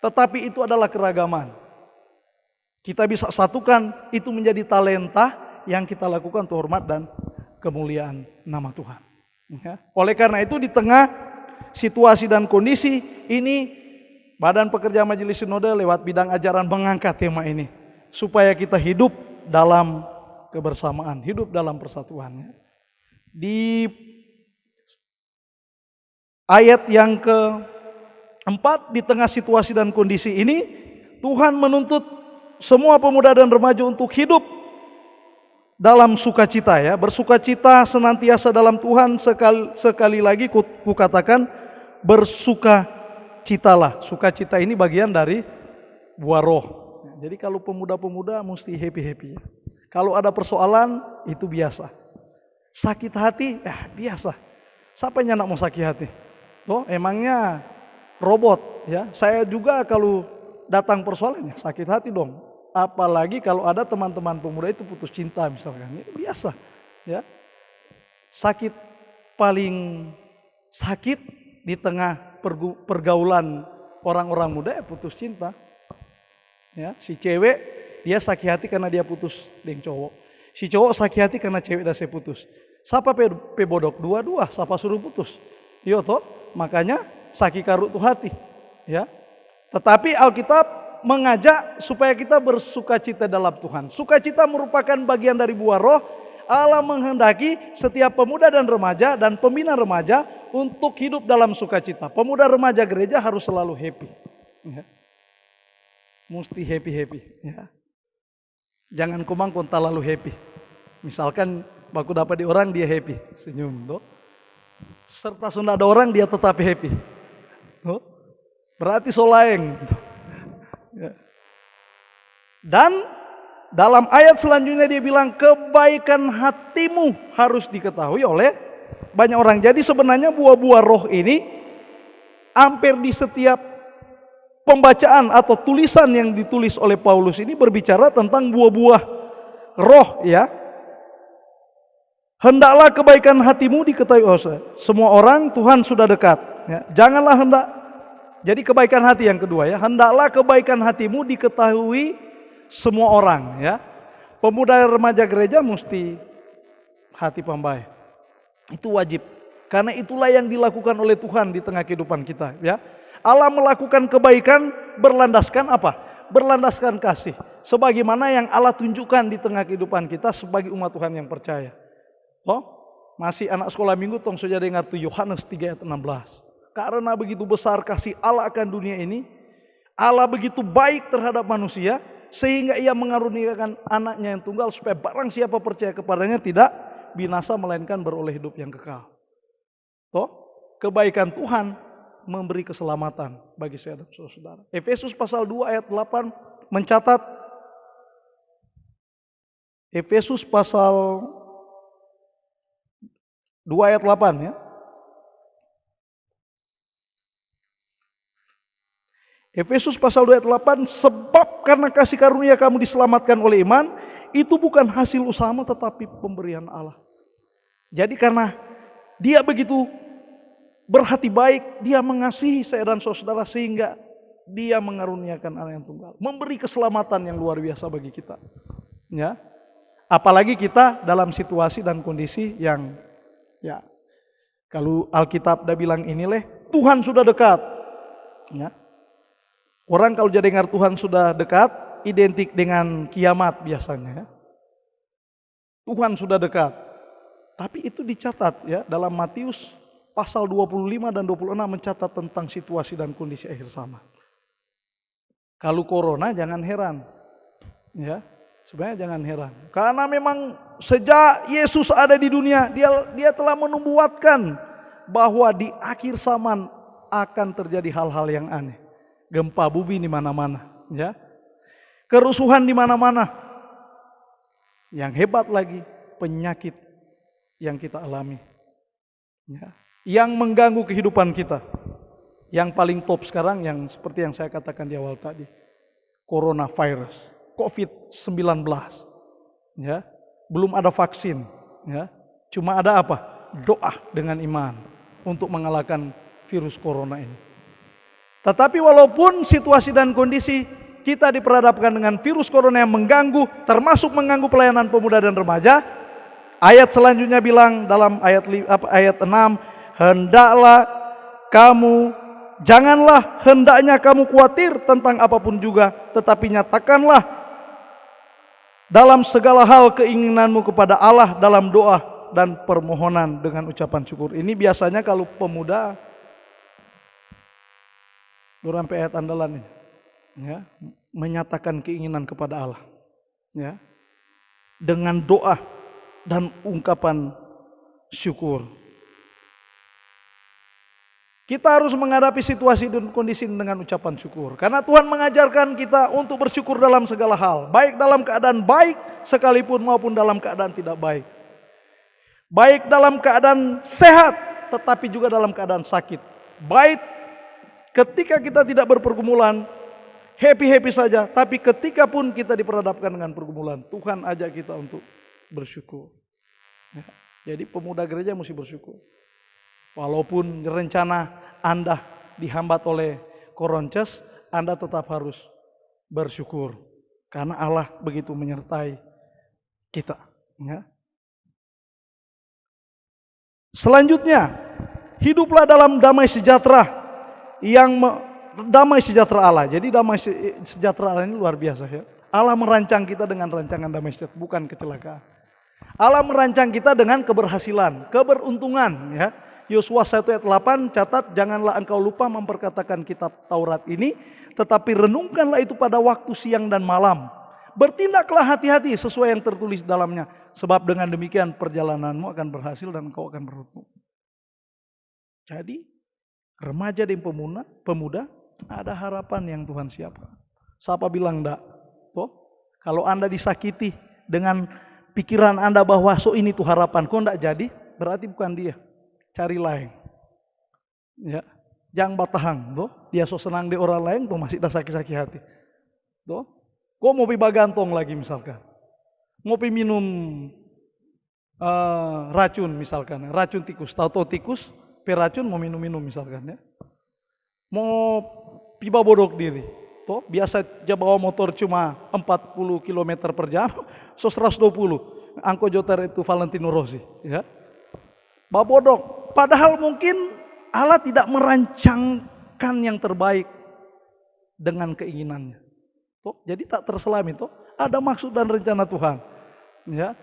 Tetapi itu adalah keragaman. Kita bisa satukan itu menjadi talenta yang kita lakukan untuk hormat dan kemuliaan nama Tuhan. Ya. Oleh karena itu di tengah situasi dan kondisi ini, Badan Pekerja Majelis Sinode lewat bidang ajaran mengangkat tema ini supaya kita hidup dalam kebersamaan, hidup dalam persatuan. Di ayat yang keempat, di tengah situasi dan kondisi ini, Tuhan menuntut semua pemuda dan remaja untuk hidup dalam sukacita, ya, bersukacita senantiasa dalam Tuhan. Sekali lagi kukatakan, bersukacitalah. Sukacita ini bagian dari buah roh. Jadi kalau pemuda-pemuda mesti happy-happy. Kalau ada persoalan itu biasa. Sakit hati, biasa. Siapa yang nak mau sakit hati? Oh, emangnya robot, ya. Saya juga kalau datang persoalannya sakit hati dong. Apalagi kalau ada teman-teman pemuda itu putus cinta misalkan. Ini biasa, ya. Sakit paling sakit di tengah pergaulan orang-orang muda ya putus cinta. Ya, si cewek dia sakit hati karena dia putus dengan cowok. Si cowok sakit hati karena cewek dah saya putus. Siapa pebodok? Dua-dua, siapa suruh putus? Iya toh? Makanya sakit karut tuh hati, ya. Tetapi Alkitab mengajak supaya kita bersukacita dalam Tuhan. Sukacita merupakan bagian dari buah roh. Allah menghendaki setiap pemuda dan remaja dan pembina remaja untuk hidup dalam sukacita. Pemuda remaja gereja harus selalu happy, ya. Mesti happy, ya. Jangan kumangkon terlalu happy. Misalkan baku dapat di orang dia happy, senyum toh. Serta sudah ada orang dia tetap happy. Oh, berarti solaeng. Ya. Dan dalam ayat selanjutnya dia bilang kebaikan hatimu harus diketahui oleh banyak orang. Jadi sebenarnya buah-buah roh ini hampir di setiap pembacaan atau tulisan yang ditulis oleh Paulus ini berbicara tentang buah-buah roh, ya. Hendaklah kebaikan hatimu diketahui semua orang, Tuhan sudah dekat. Ya. Janganlah jadi kebaikan hati yang kedua, ya. Hendaklah kebaikan hatimu diketahui semua orang, ya. Pemuda remaja gereja mesti hati pembaik. Itu wajib. Karena itulah yang dilakukan oleh Tuhan di tengah kehidupan kita, ya. Allah melakukan kebaikan berlandaskan apa? Berlandaskan kasih. Sebagaimana yang Allah tunjukkan di tengah kehidupan kita sebagai umat Tuhan yang percaya. Oh, masih anak sekolah minggu tong saja dengar tuh Yohanes 3 ayat 16. Karena begitu besar kasih Allah akan dunia ini, Allah begitu baik terhadap manusia sehingga ia mengaruniakan anaknya yang tunggal supaya barang siapa percaya kepadanya tidak binasa melainkan beroleh hidup yang kekal. Toh, kebaikan Tuhan memberi keselamatan bagi saya dan saudara. Efesus pasal 2 ayat 8 mencatat, Efesus pasal 2 ayat 8, ya. Efesus pasal 2 ayat 8, sebab karena kasih karunia kamu diselamatkan oleh iman, itu bukan hasil usahamu tetapi pemberian Allah. Jadi karena dia begitu berhati baik, dia mengasihi saya dan saudara sehingga dia mengaruniakan anak yang tunggal, memberi keselamatan yang luar biasa bagi kita, ya. Apalagi kita dalam situasi dan kondisi yang, ya, kalau Alkitab dah bilang inilah Tuhan sudah dekat, ya. Orang kalau jadi dengar Tuhan sudah dekat identik dengan kiamat biasanya, ya. Tuhan sudah dekat. Tapi itu dicatat ya dalam Matius pasal 25 dan 26 mencatat tentang situasi dan kondisi akhir zaman. Kalau corona jangan heran. Ya, sebenarnya jangan heran. Karena memang sejak Yesus ada di dunia, dia telah menubuatkan bahwa di akhir zaman akan terjadi hal-hal yang aneh. Gempa bumi di mana-mana, ya. Kerusuhan di mana-mana. Yang hebat lagi, penyakit yang kita alami. Ya. Yang mengganggu kehidupan kita. Yang paling top sekarang yang seperti yang saya katakan di awal tadi. Coronavirus, COVID-19. Ya. Belum ada vaksin, ya. Cuma ada apa? Doa dengan iman untuk mengalahkan virus corona ini. Tetapi walaupun situasi dan kondisi kita diperhadapkan dengan virus corona yang mengganggu, termasuk mengganggu pelayanan pemuda dan remaja, ayat selanjutnya bilang dalam ayat 6, hendaknya kamu khawatir tentang apapun juga, tetapi nyatakanlah dalam segala hal keinginanmu kepada Allah dalam doa dan permohonan dengan ucapan syukur. Ini biasanya kalau pemuda, sampai ayat andalan ini, ya, menyatakan keinginan kepada Allah, ya, dengan doa dan ungkapan syukur. Kita harus menghadapi situasi dan kondisi dengan ucapan syukur. Karena Tuhan mengajarkan kita untuk bersyukur dalam segala hal. Baik dalam keadaan baik sekalipun maupun dalam keadaan tidak baik. Baik dalam keadaan sehat tetapi juga dalam keadaan sakit. Baik ketika kita tidak berpergumulan, happy-happy saja. Tapi ketika pun kita diperhadapkan dengan pergumulan, Tuhan ajak kita untuk bersyukur. Ya, jadi pemuda gereja mesti bersyukur. Walaupun rencana Anda dihambat oleh koronces, Anda tetap harus bersyukur. Karena Allah begitu menyertai kita. Ya. Selanjutnya, hiduplah dalam damai sejahtera damai sejahtera Allah. Jadi damai sejahtera Allah ini luar biasa ya. Allah merancang kita dengan rancangan damai sejahtera, bukan kecelakaan. Allah merancang kita dengan keberhasilan, keberuntungan ya. Yosua 1 ayat 8 catat, janganlah engkau lupa memperkatakan kitab Taurat ini, tetapi renungkanlah itu pada waktu siang dan malam. Bertindaklah hati-hati sesuai yang tertulis dalamnya, sebab dengan demikian perjalananmu akan berhasil dan engkau akan beruntung. Jadi remaja dan pemuda ada harapan yang Tuhan siapkan. Siapa bilang enggak? Toh, kalau Anda disakiti dengan pikiran Anda bahwa ini tuh harapan, kok enggak jadi, berarti bukan dia. Cari lain. Ya, jangan batahang, toh. Dia so senang di orang lain, tuh masih dah sakit-sakit hati. Toh, kok mau pi bagantong lagi misalkan. Mau pi minum racun misalkan, racun tikus, tahu tikus, racun mau minum misalkan ya. Mau pi bodok diri. Toh, biasa dia bawa motor cuma 40 km per jam, so 120. Angko jotar itu Valentino Rossi, ya. Babodok. Padahal mungkin Allah tidak merancangkan yang terbaik dengan keinginannya. Toh, jadi tak terselami toh. Ada maksud dan rencana Tuhan. Ya.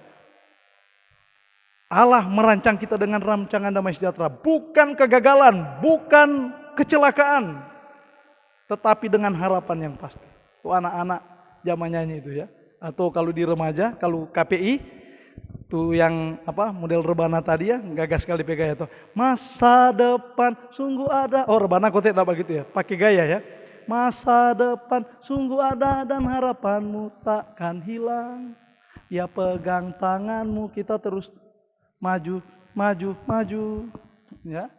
Allah merancang kita dengan rancangan damai sejahtera, bukan kegagalan, bukan kecelakaan, tetapi dengan harapan yang pasti. Tuh anak-anak zaman nyanyi itu ya. Atau kalau di remaja, kalau KPI tuh yang model rebana tadi ya, gagas sekali gaya tuh. Masa depan sungguh ada. Oh, rebana kok tidak begitu ya, pakai gaya ya. Masa depan sungguh ada dan harapanmu takkan hilang. Ya pegang tanganmu, kita terus maju. Ya.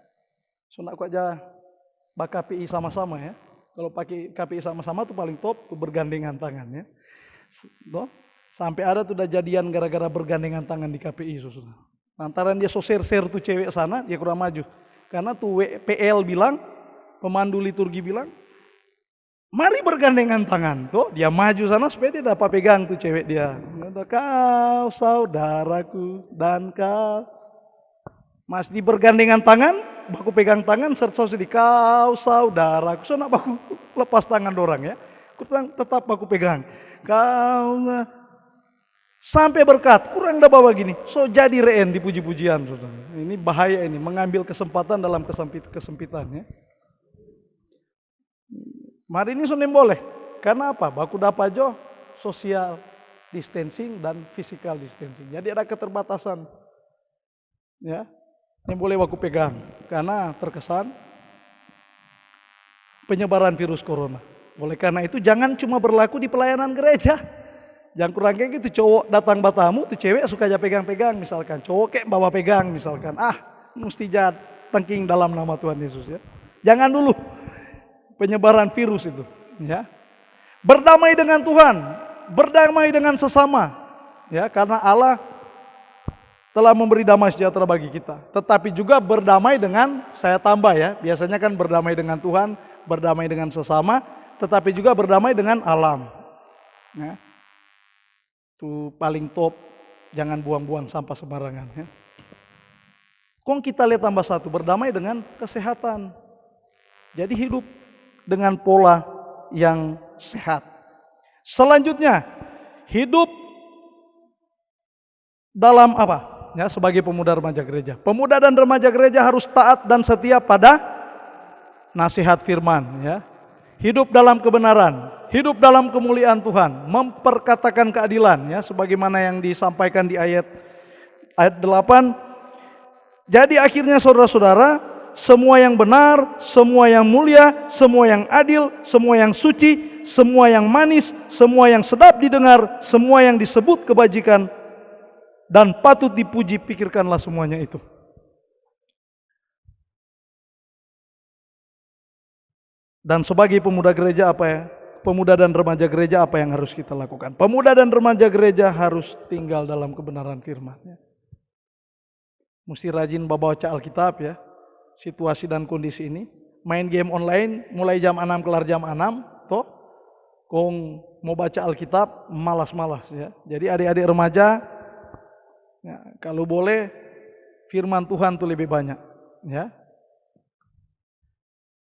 So nak kok aja bak KPI sama-sama ya. Kalau pakai KPI sama-sama tuh paling top tuh bergandengan tangan ya. Tuh. Sampai ada tuh udah jadian gara-gara bergandengan tangan di KPI saudara. Lantaran dia share tuh cewek sana, dia kurang maju. Karena tuh PL bilang, pemandu liturgi bilang, mari bergandengan tangan. Tuh dia maju sana supaya dia dapat pegang tuh cewek dia. Kau saudaraku dan kau. Mas di bergandengan tangan, baku pegang tangan, serta di kau saudaraku. So nak baku lepas tangan dorang ya. Aku tetap baku pegang. Kau Sampai berkat, kurang dah bawa gini. So jadi reen di puji-pujian, saudara. Ini bahaya ini, mengambil kesempatan dalam kesempitan ya. Mari ini sudah boleh. Karena apa? Baku dapat jo social distancing dan physical distancing. Jadi ada keterbatasan. Ya. Yang boleh baku pegang. Karena terkesan penyebaran virus corona. Oleh karena itu jangan cuma berlaku di pelayanan gereja. Jangan kurang kayak gitu, cowok datang batamu, tuh cewek suka aja pegang-pegang misalkan. Cowok kayak bawa pegang misalkan. Mesti jad tengking dalam nama Tuhan Yesus ya. Jangan dulu penyebaran virus itu. Ya. Berdamai dengan Tuhan, berdamai dengan sesama. Ya, karena Allah telah memberi damai sejahtera bagi kita. Tetapi juga berdamai dengan, saya tambah ya, biasanya kan berdamai dengan Tuhan, berdamai dengan sesama, tetapi juga berdamai dengan alam. Ya. Itu paling top, jangan buang-buang sampah sembarangan. Ya. Kong kita lihat tambah satu, berdamai dengan kesehatan. Jadi hidup dengan pola yang sehat. Selanjutnya, hidup dalam apa? Ya, sebagai pemuda remaja gereja. Pemuda dan remaja gereja harus taat dan setia pada nasihat firman. Ya. Hidup dalam kebenaran, hidup dalam kemuliaan Tuhan, memperkatakan keadilan, ya, sebagaimana yang disampaikan di ayat 8. Jadi akhirnya saudara-saudara, semua yang benar, semua yang mulia, semua yang adil, semua yang suci, semua yang manis, semua yang sedap didengar, semua yang disebut kebajikan dan patut dipuji, pikirkanlah semuanya itu. Dan sebagai pemuda gereja apa ya? Pemuda dan remaja gereja apa yang harus kita lakukan? Pemuda dan remaja gereja harus tinggal dalam kebenaran firman. Ya. Mesti rajin baca Alkitab ya. Situasi dan kondisi ini. Main game online mulai jam 6 kelar jam 6. Toh, kong mau baca Alkitab malas-malas ya. Jadi adik-adik remaja, ya, kalau boleh firman Tuhan tuh lebih banyak. Ya.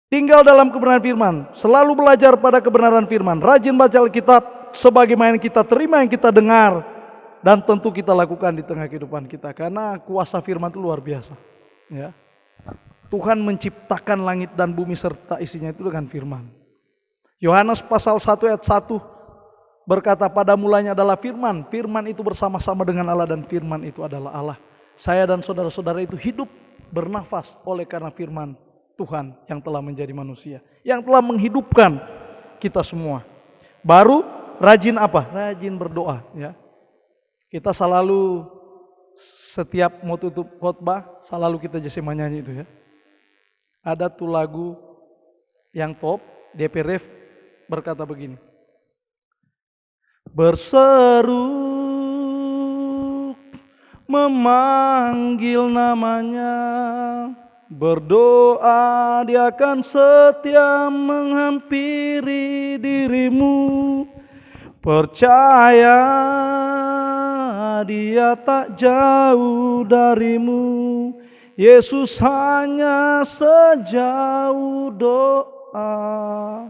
Tinggal dalam kebenaran firman, selalu belajar pada kebenaran firman, rajin baca Alkitab sebagaimana yang kita terima, yang kita dengar, dan tentu kita lakukan di tengah kehidupan kita, karena kuasa firman itu luar biasa. Ya. Tuhan menciptakan langit dan bumi serta isinya itu dengan firman. Yohanes pasal 1 ayat 1 berkata, pada mulanya adalah firman, firman itu bersama-sama dengan Allah dan firman itu adalah Allah. Saya dan saudara-saudara itu hidup bernafas oleh karena firman Tuhan yang telah menjadi manusia, yang telah menghidupkan kita semua. Baru rajin apa? Rajin berdoa ya. Kita selalu setiap mau tutup khotbah selalu kita jadi menyanyi itu ya. Ada tuh lagu yang top, DP Ref berkata begini. Berseru memanggil namanya, berdoa dia akan setia menghampiri dirimu. Percaya dia tak jauh darimu. Yesus hanya sejauh doa.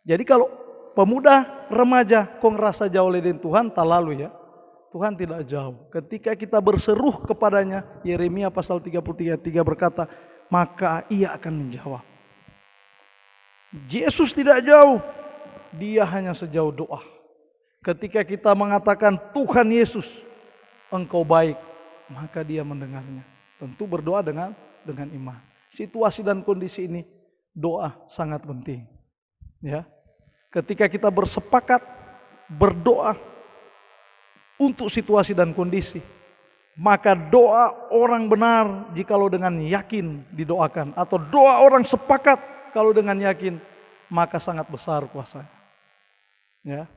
Jadi kalau pemuda remaja kok ngerasa jauh dari Tuhan, tak lalu ya. Tuhan tidak jauh. Ketika kita berseru kepadanya, Yeremia pasal 33 berkata, maka ia akan menjawab. Yesus tidak jauh, dia hanya sejauh doa. Ketika kita mengatakan Tuhan Yesus, engkau baik, maka dia mendengarnya. Tentu berdoa dengan iman. Situasi dan kondisi ini, doa sangat penting. Ya. Ketika kita bersepakat berdoa untuk situasi dan kondisi, maka doa orang benar jikalau dengan yakin didoakan, atau doa orang sepakat kalau dengan yakin, maka sangat besar kuasanya. Ya.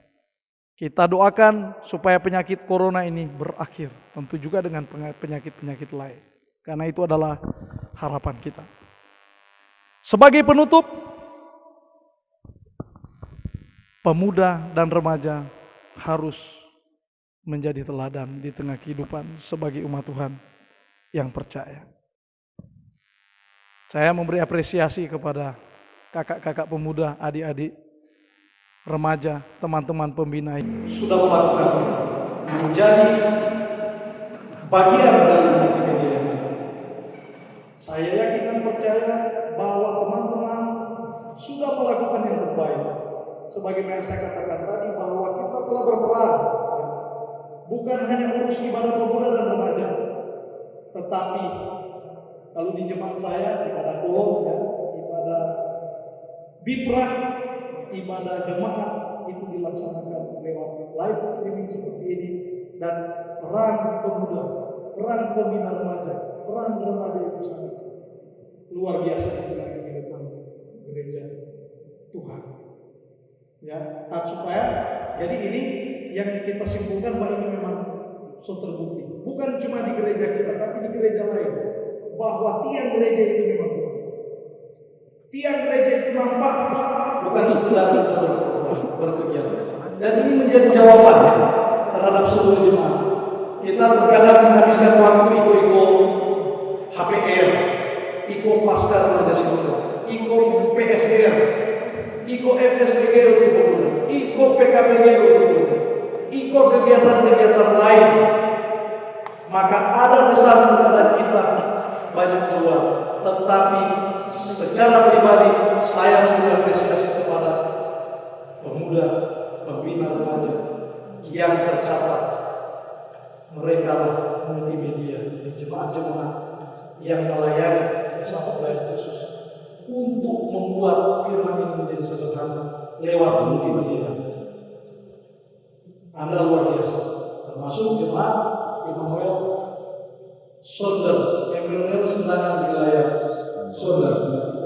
Kita doakan supaya penyakit corona ini berakhir, tentu juga dengan penyakit-penyakit lain, karena itu adalah harapan kita. Sebagai penutup, pemuda dan remaja harus menjadi teladan di tengah kehidupan sebagai umat Tuhan yang percaya. Saya memberi apresiasi kepada kakak-kakak pemuda, adik-adik, remaja, teman-teman pembina sudah melakukan menjadi bagian dari multimedia. Saya yakin dan percaya bahwa teman-teman sudah melakukan yang terbaik. Sebagaimana saya katakan tadi bahwa kita telah berperan, bukan hanya urus ibadah pemuda dan remaja, tetapi kalau di jemaat saya ibadah kolom, ibadah bibrah, ibadah jemaat itu dilaksanakan lewat live streaming seperti ini, dan peran pemuda, peran pembina remaja, peran remaja itu sangat luar biasa di dalam kehidupan gereja Tuhan. Ya, supaya jadi ini yang kita simpulkan bahwa ini memang so terbukti. Bukan cuma di gereja kita, tapi di gereja lain, bahwa tiang gereja itu memang Tuhan. Tiang gereja itu nampak, bukan sekedar kita berkegiatan. Dan ini menjadi jawaban terhadap seluruh jemaat. Kita terkadang menghabiskan waktu ikut HPR, ikut pasca remaja sinode, ikut PSR, ikut FSPG, ikut PKPG, ikut kegiatan-kegiatan lain. Maka ada kesan kepada kita banyak keluar, tetapi secara pribadi saya punya apresiasi kepada pemuda, pembina remaja yang tercatat. Mereka multimedia di jemaat-jemaat yang melayani bersama pelayan khusus untuk membuat firman ini menjadi sederhana lewat multimedia. Anda luar biasa, termasuk jemaat Immanuel Sonder, Immanuel Sendangan wilayah Sonder.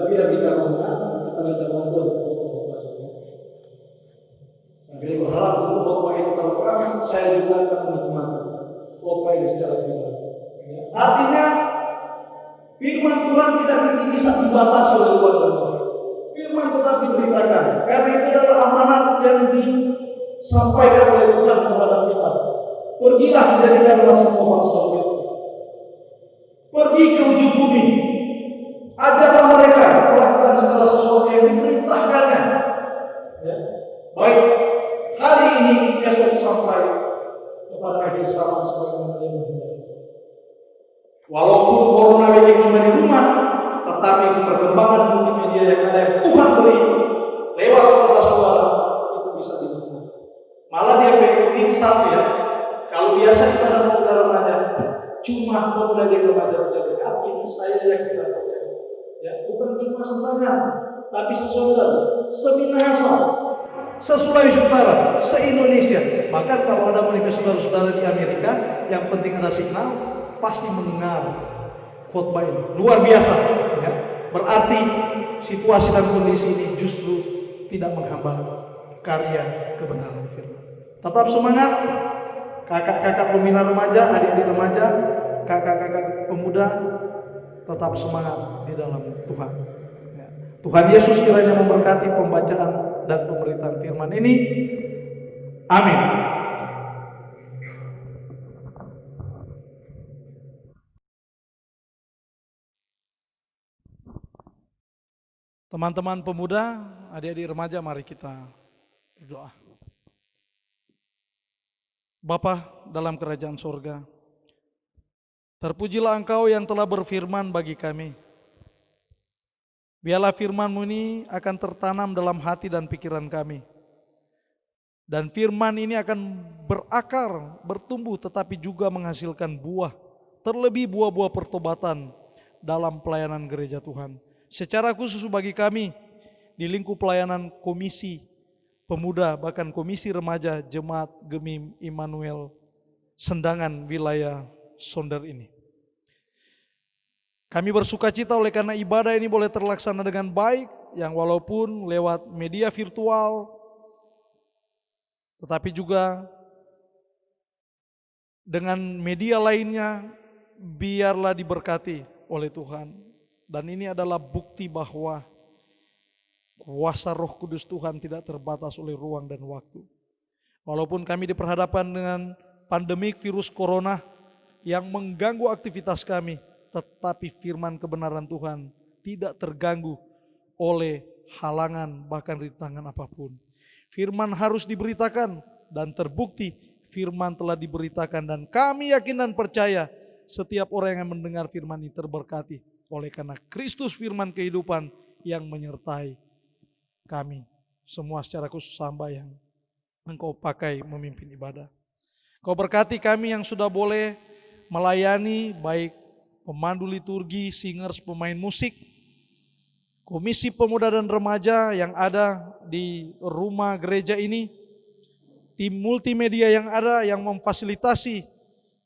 Tapi yang dikatakan kita minta bantuan untuk khotbah. Sambil berharap untuk khotbah ini terbuka, saya juga akan menikmati khotbah ini secara pribadi. Artinya firman Tuhan tidak bisa dibatasi oleh luar dan luar. Firman tetap diberitakan, karena itu adalah amanat yang disampaikan oleh Tuhan kepada kita. Pergilah menjadikanlah semua bangsa itu. Pergi ke ujung bumi. Ajarlah mereka melakukan segala sesuatu yang diperintahkannya. Ya. Baik hari ini, esok sampai kepada akhir zaman sebagaimana dia menghendaki. Walaupun corona ini cuma di rumah, tetapi perkembangan multimedia yang ada yang Tuhan beri lewat kertas suara itu bisa dinikmati. Malah dia unik satu ya. Kalau biasa ibadah pemuda remaja cuma pemuda dan remaja terjadi. Ini saya yang kita percaya. Ya, bukan cuma sembarangan, tapi sesondal, seminahasa, se-Sulawesi Utara, se-Indonesia. Bahkan kalau ada manifest saudara-saudara di Amerika, yang penting ada signal, pasti mendengar khotbah ini. Luar biasa. Ya. Berarti situasi dan kondisi ini justru tidak menghambat karya kebenaran firman. Tetap semangat, kakak-kakak pembina remaja, adik-adik remaja, kakak-kakak pemuda, tetap semangat di dalam Tuhan. Ya. Tuhan Yesus kiranya memberkati pembacaan dan pemberitaan firman ini. Amin. Teman-teman pemuda, adik-adik remaja, mari kita berdoa. Bapa dalam kerajaan sorga, terpujilah Engkau yang telah berfirman bagi kami. Biarlah firman-Mu ini akan tertanam dalam hati dan pikiran kami. Dan firman ini akan berakar, bertumbuh, tetapi juga menghasilkan buah. Terlebih buah-buah pertobatan dalam pelayanan gereja Tuhan. Secara khusus bagi kami di lingkup pelayanan komisi pemuda, bahkan komisi remaja Jemaat Gemim Immanuel Sendangan wilayah Sonder ini. Kami bersukacita oleh karena ibadah ini boleh terlaksana dengan baik, yang walaupun lewat media virtual, tetapi juga dengan media lainnya, biarlah diberkati oleh Tuhan. Dan ini adalah bukti bahwa kuasa Roh Kudus Tuhan tidak terbatas oleh ruang dan waktu. Walaupun kami diperhadapkan dengan pandemik virus corona yang mengganggu aktivitas kami, tetapi firman kebenaran Tuhan tidak terganggu oleh halangan bahkan rintangan apapun. Firman harus diberitakan dan terbukti firman telah diberitakan dan kami yakin dan percaya setiap orang yang mendengar firman ini terberkati oleh karena Kristus firman kehidupan yang menyertai kami semua secara khusus hamba yang Engkau pakai memimpin ibadah. Kau berkati kami yang sudah boleh melayani baik pemandu liturgi, singers, pemain musik, komisi pemuda dan remaja yang ada di rumah gereja ini, tim multimedia yang ada yang memfasilitasi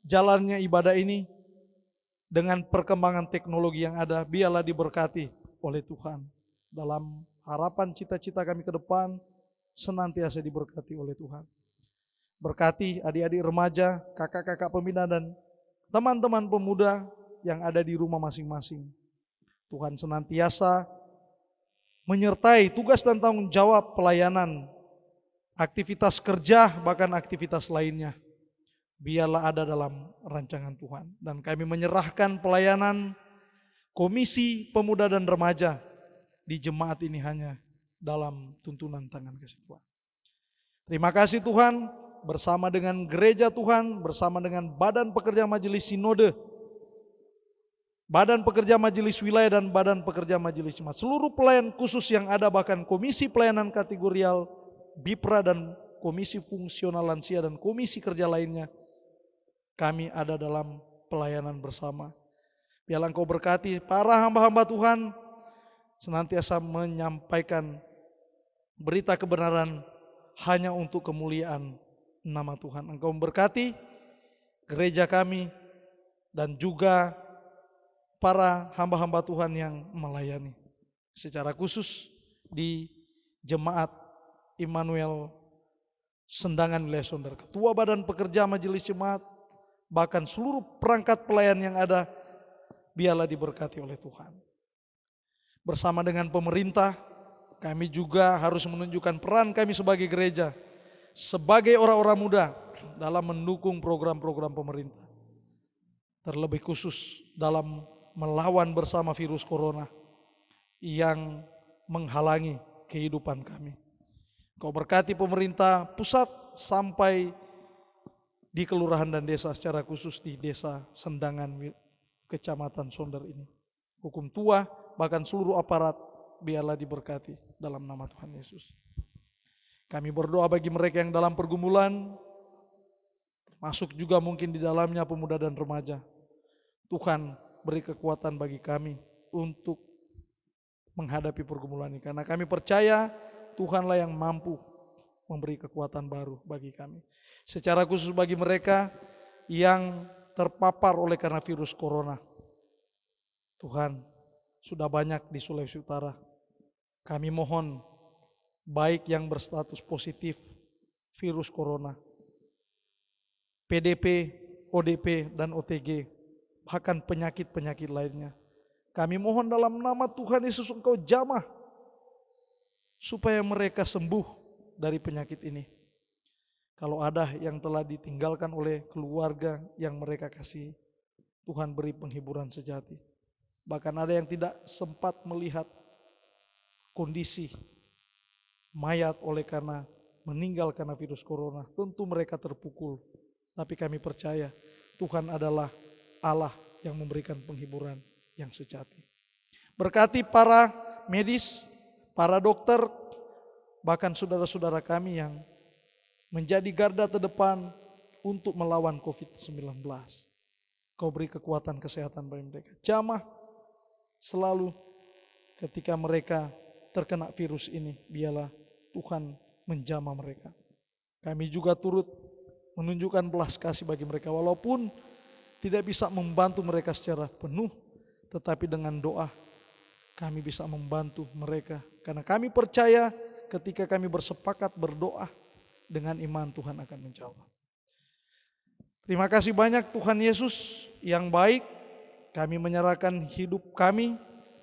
jalannya ibadah ini dengan perkembangan teknologi yang ada, biarlah diberkati oleh Tuhan. Dalam harapan cita-cita kami ke depan, senantiasa diberkati oleh Tuhan. Berkati adik-adik remaja, kakak-kakak pembina dan teman-teman pemuda yang ada di rumah masing-masing. Tuhan senantiasa menyertai tugas dan tanggung jawab pelayanan, aktivitas kerja, bahkan aktivitas lainnya. Biarlah ada dalam rancangan Tuhan. Dan kami menyerahkan pelayanan komisi pemuda dan remaja di jemaat ini hanya dalam tuntunan tangan kasih Tuhan. Terima kasih Tuhan, bersama dengan gereja Tuhan, bersama dengan badan pekerja majelis sinode, badan pekerja majelis wilayah dan badan pekerja majelis jemaat, seluruh pelayan khusus yang ada, bahkan komisi pelayanan kategorial, BIPRA dan komisi fungsional lansia dan komisi kerja lainnya, kami ada dalam pelayanan bersama. Biarlah Engkau berkati para hamba-hamba Tuhan senantiasa menyampaikan berita kebenaran hanya untuk kemuliaan nama Tuhan. Engkau memberkati gereja kami dan juga para hamba-hamba Tuhan yang melayani. Secara khusus di Jemaat Immanuel Sendangan Wilayah Sonder, Ketua Badan Pekerja Majelis Jemaat, bahkan seluruh perangkat pelayan yang ada, biarlah diberkati oleh Tuhan. Bersama dengan pemerintah, kami juga harus menunjukkan peran kami sebagai gereja, sebagai orang-orang muda dalam mendukung program-program pemerintah. Terlebih khusus dalam melawan bersama virus corona yang menghalangi kehidupan kami. Kau berkati pemerintah pusat sampai di kelurahan dan desa, secara khusus di desa Sendangan Kecamatan Sonder ini. Hukum tua bahkan seluruh aparat biarlah diberkati dalam nama Tuhan Yesus. Kami berdoa bagi mereka yang dalam pergumulan, masuk juga mungkin di dalamnya pemuda dan remaja. Tuhan beri kekuatan bagi kami untuk menghadapi pergumulan ini, karena kami percaya Tuhanlah yang mampu memberi kekuatan baru bagi kami. Secara khusus bagi mereka yang terpapar oleh karena virus corona, Tuhan, sudah banyak di Sulawesi Utara. Kami mohon, baik yang berstatus positif virus corona, PDP, ODP, dan OTG, bahkan penyakit-penyakit lainnya, kami mohon dalam nama Tuhan Yesus Engkau jamah supaya mereka sembuh dari penyakit ini. Kalau ada yang telah ditinggalkan oleh keluarga yang mereka kasih, Tuhan beri penghiburan sejati. Bahkan ada yang tidak sempat melihat kondisi mayat oleh karena meninggal karena virus corona. Tentu mereka terpukul. Tapi kami percaya Tuhan adalah Allah yang memberikan penghiburan yang sejati. Berkati para medis, para dokter, bahkan saudara-saudara kami yang menjadi garda terdepan untuk melawan COVID-19. Kau beri kekuatan kesehatan bagi mereka. Jamah selalu ketika mereka terkena virus ini, biarlah Tuhan menjamah mereka. Kami juga turut menunjukkan belas kasih bagi mereka, walaupun tidak bisa membantu mereka secara penuh, tetapi dengan doa kami bisa membantu mereka. Karena kami percaya ketika kami bersepakat berdoa dengan iman, Tuhan akan menjawab. Terima kasih banyak Tuhan Yesus yang baik. Kami menyerahkan hidup kami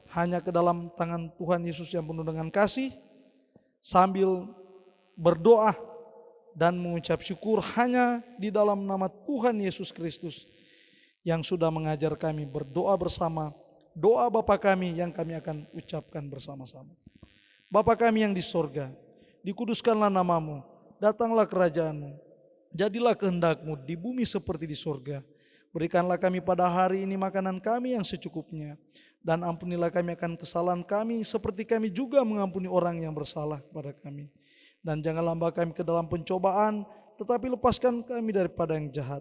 hanya ke dalam tangan Tuhan Yesus yang penuh dengan kasih, sambil berdoa dan mengucap syukur hanya di dalam nama Tuhan Yesus Kristus yang sudah mengajar kami berdoa bersama, doa Bapa kami yang kami akan ucapkan bersama-sama. Bapa kami yang di sorga, dikuduskanlah namamu, datanglah kerajaanmu, Jadilah kehendak-Mu di bumi seperti di sorga. Berikanlah kami pada hari ini makanan kami yang secukupnya. Dan ampunilah kami akan kesalahan kami seperti kami juga mengampuni orang yang bersalah kepada kami. Dan janganlah bawa kami ke dalam pencobaan, tetapi lepaskan kami daripada yang jahat.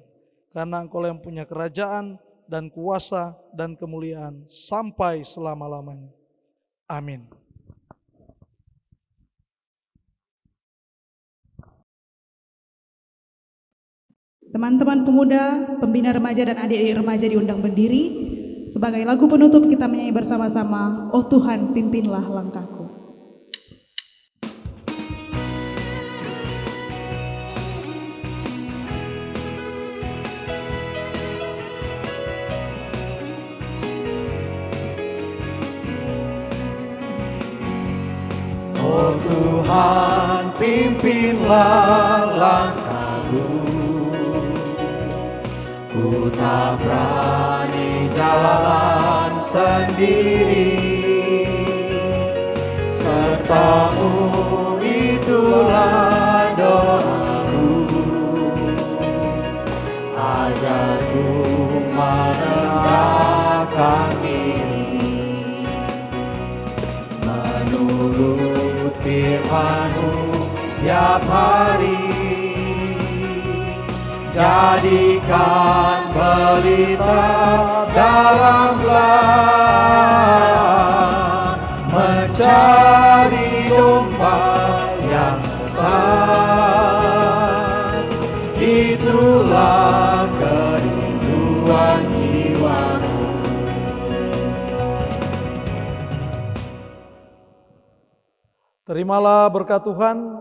Karena Engkau yang punya kerajaan dan kuasa dan kemuliaan sampai selama-lamanya. Amin. Teman-teman pemuda, pembina remaja dan adik-adik remaja diundang berdiri. Sebagai lagu penutup kita menyanyi bersama-sama, Oh Tuhan pimpinlah langkahku. Oh Tuhan pimpinlah langkahku, ku tak berani jalan sendiri, serta-Mu itulah doaku, ajarku merendahkan diri, menurut firman-Mu setiap hari. Jadikan berita dalam gelap, mencari domba yang sesat. Itulah kerinduan jiwaku. Terimalah berkat Tuhan,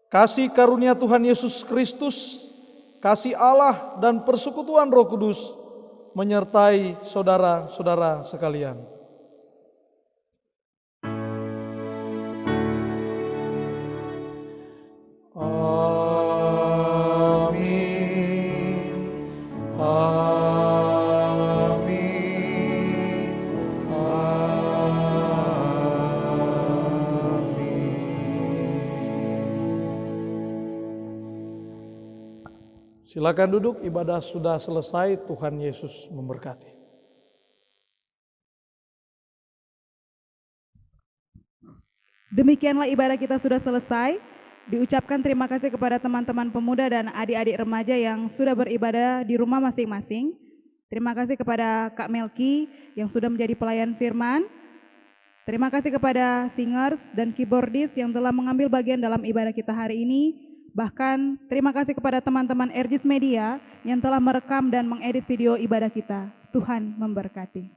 kasih karunia Tuhan Yesus Kristus, kasih Allah dan persekutuan Roh Kudus menyertai saudara-saudara sekalian. Amin. Amin. Silakan duduk, ibadah sudah selesai, Tuhan Yesus memberkati. Demikianlah ibadah kita sudah selesai. Diucapkan terima kasih kepada teman-teman pemuda dan adik-adik remaja yang sudah beribadah di rumah masing-masing. Terima kasih kepada Kak Melki yang sudah menjadi pelayan firman. Terima kasih kepada singers dan keyboardist yang telah mengambil bagian dalam ibadah kita hari ini. Bahkan terima kasih kepada teman-teman Erjis Media yang telah merekam dan mengedit video ibadah kita. Tuhan memberkati.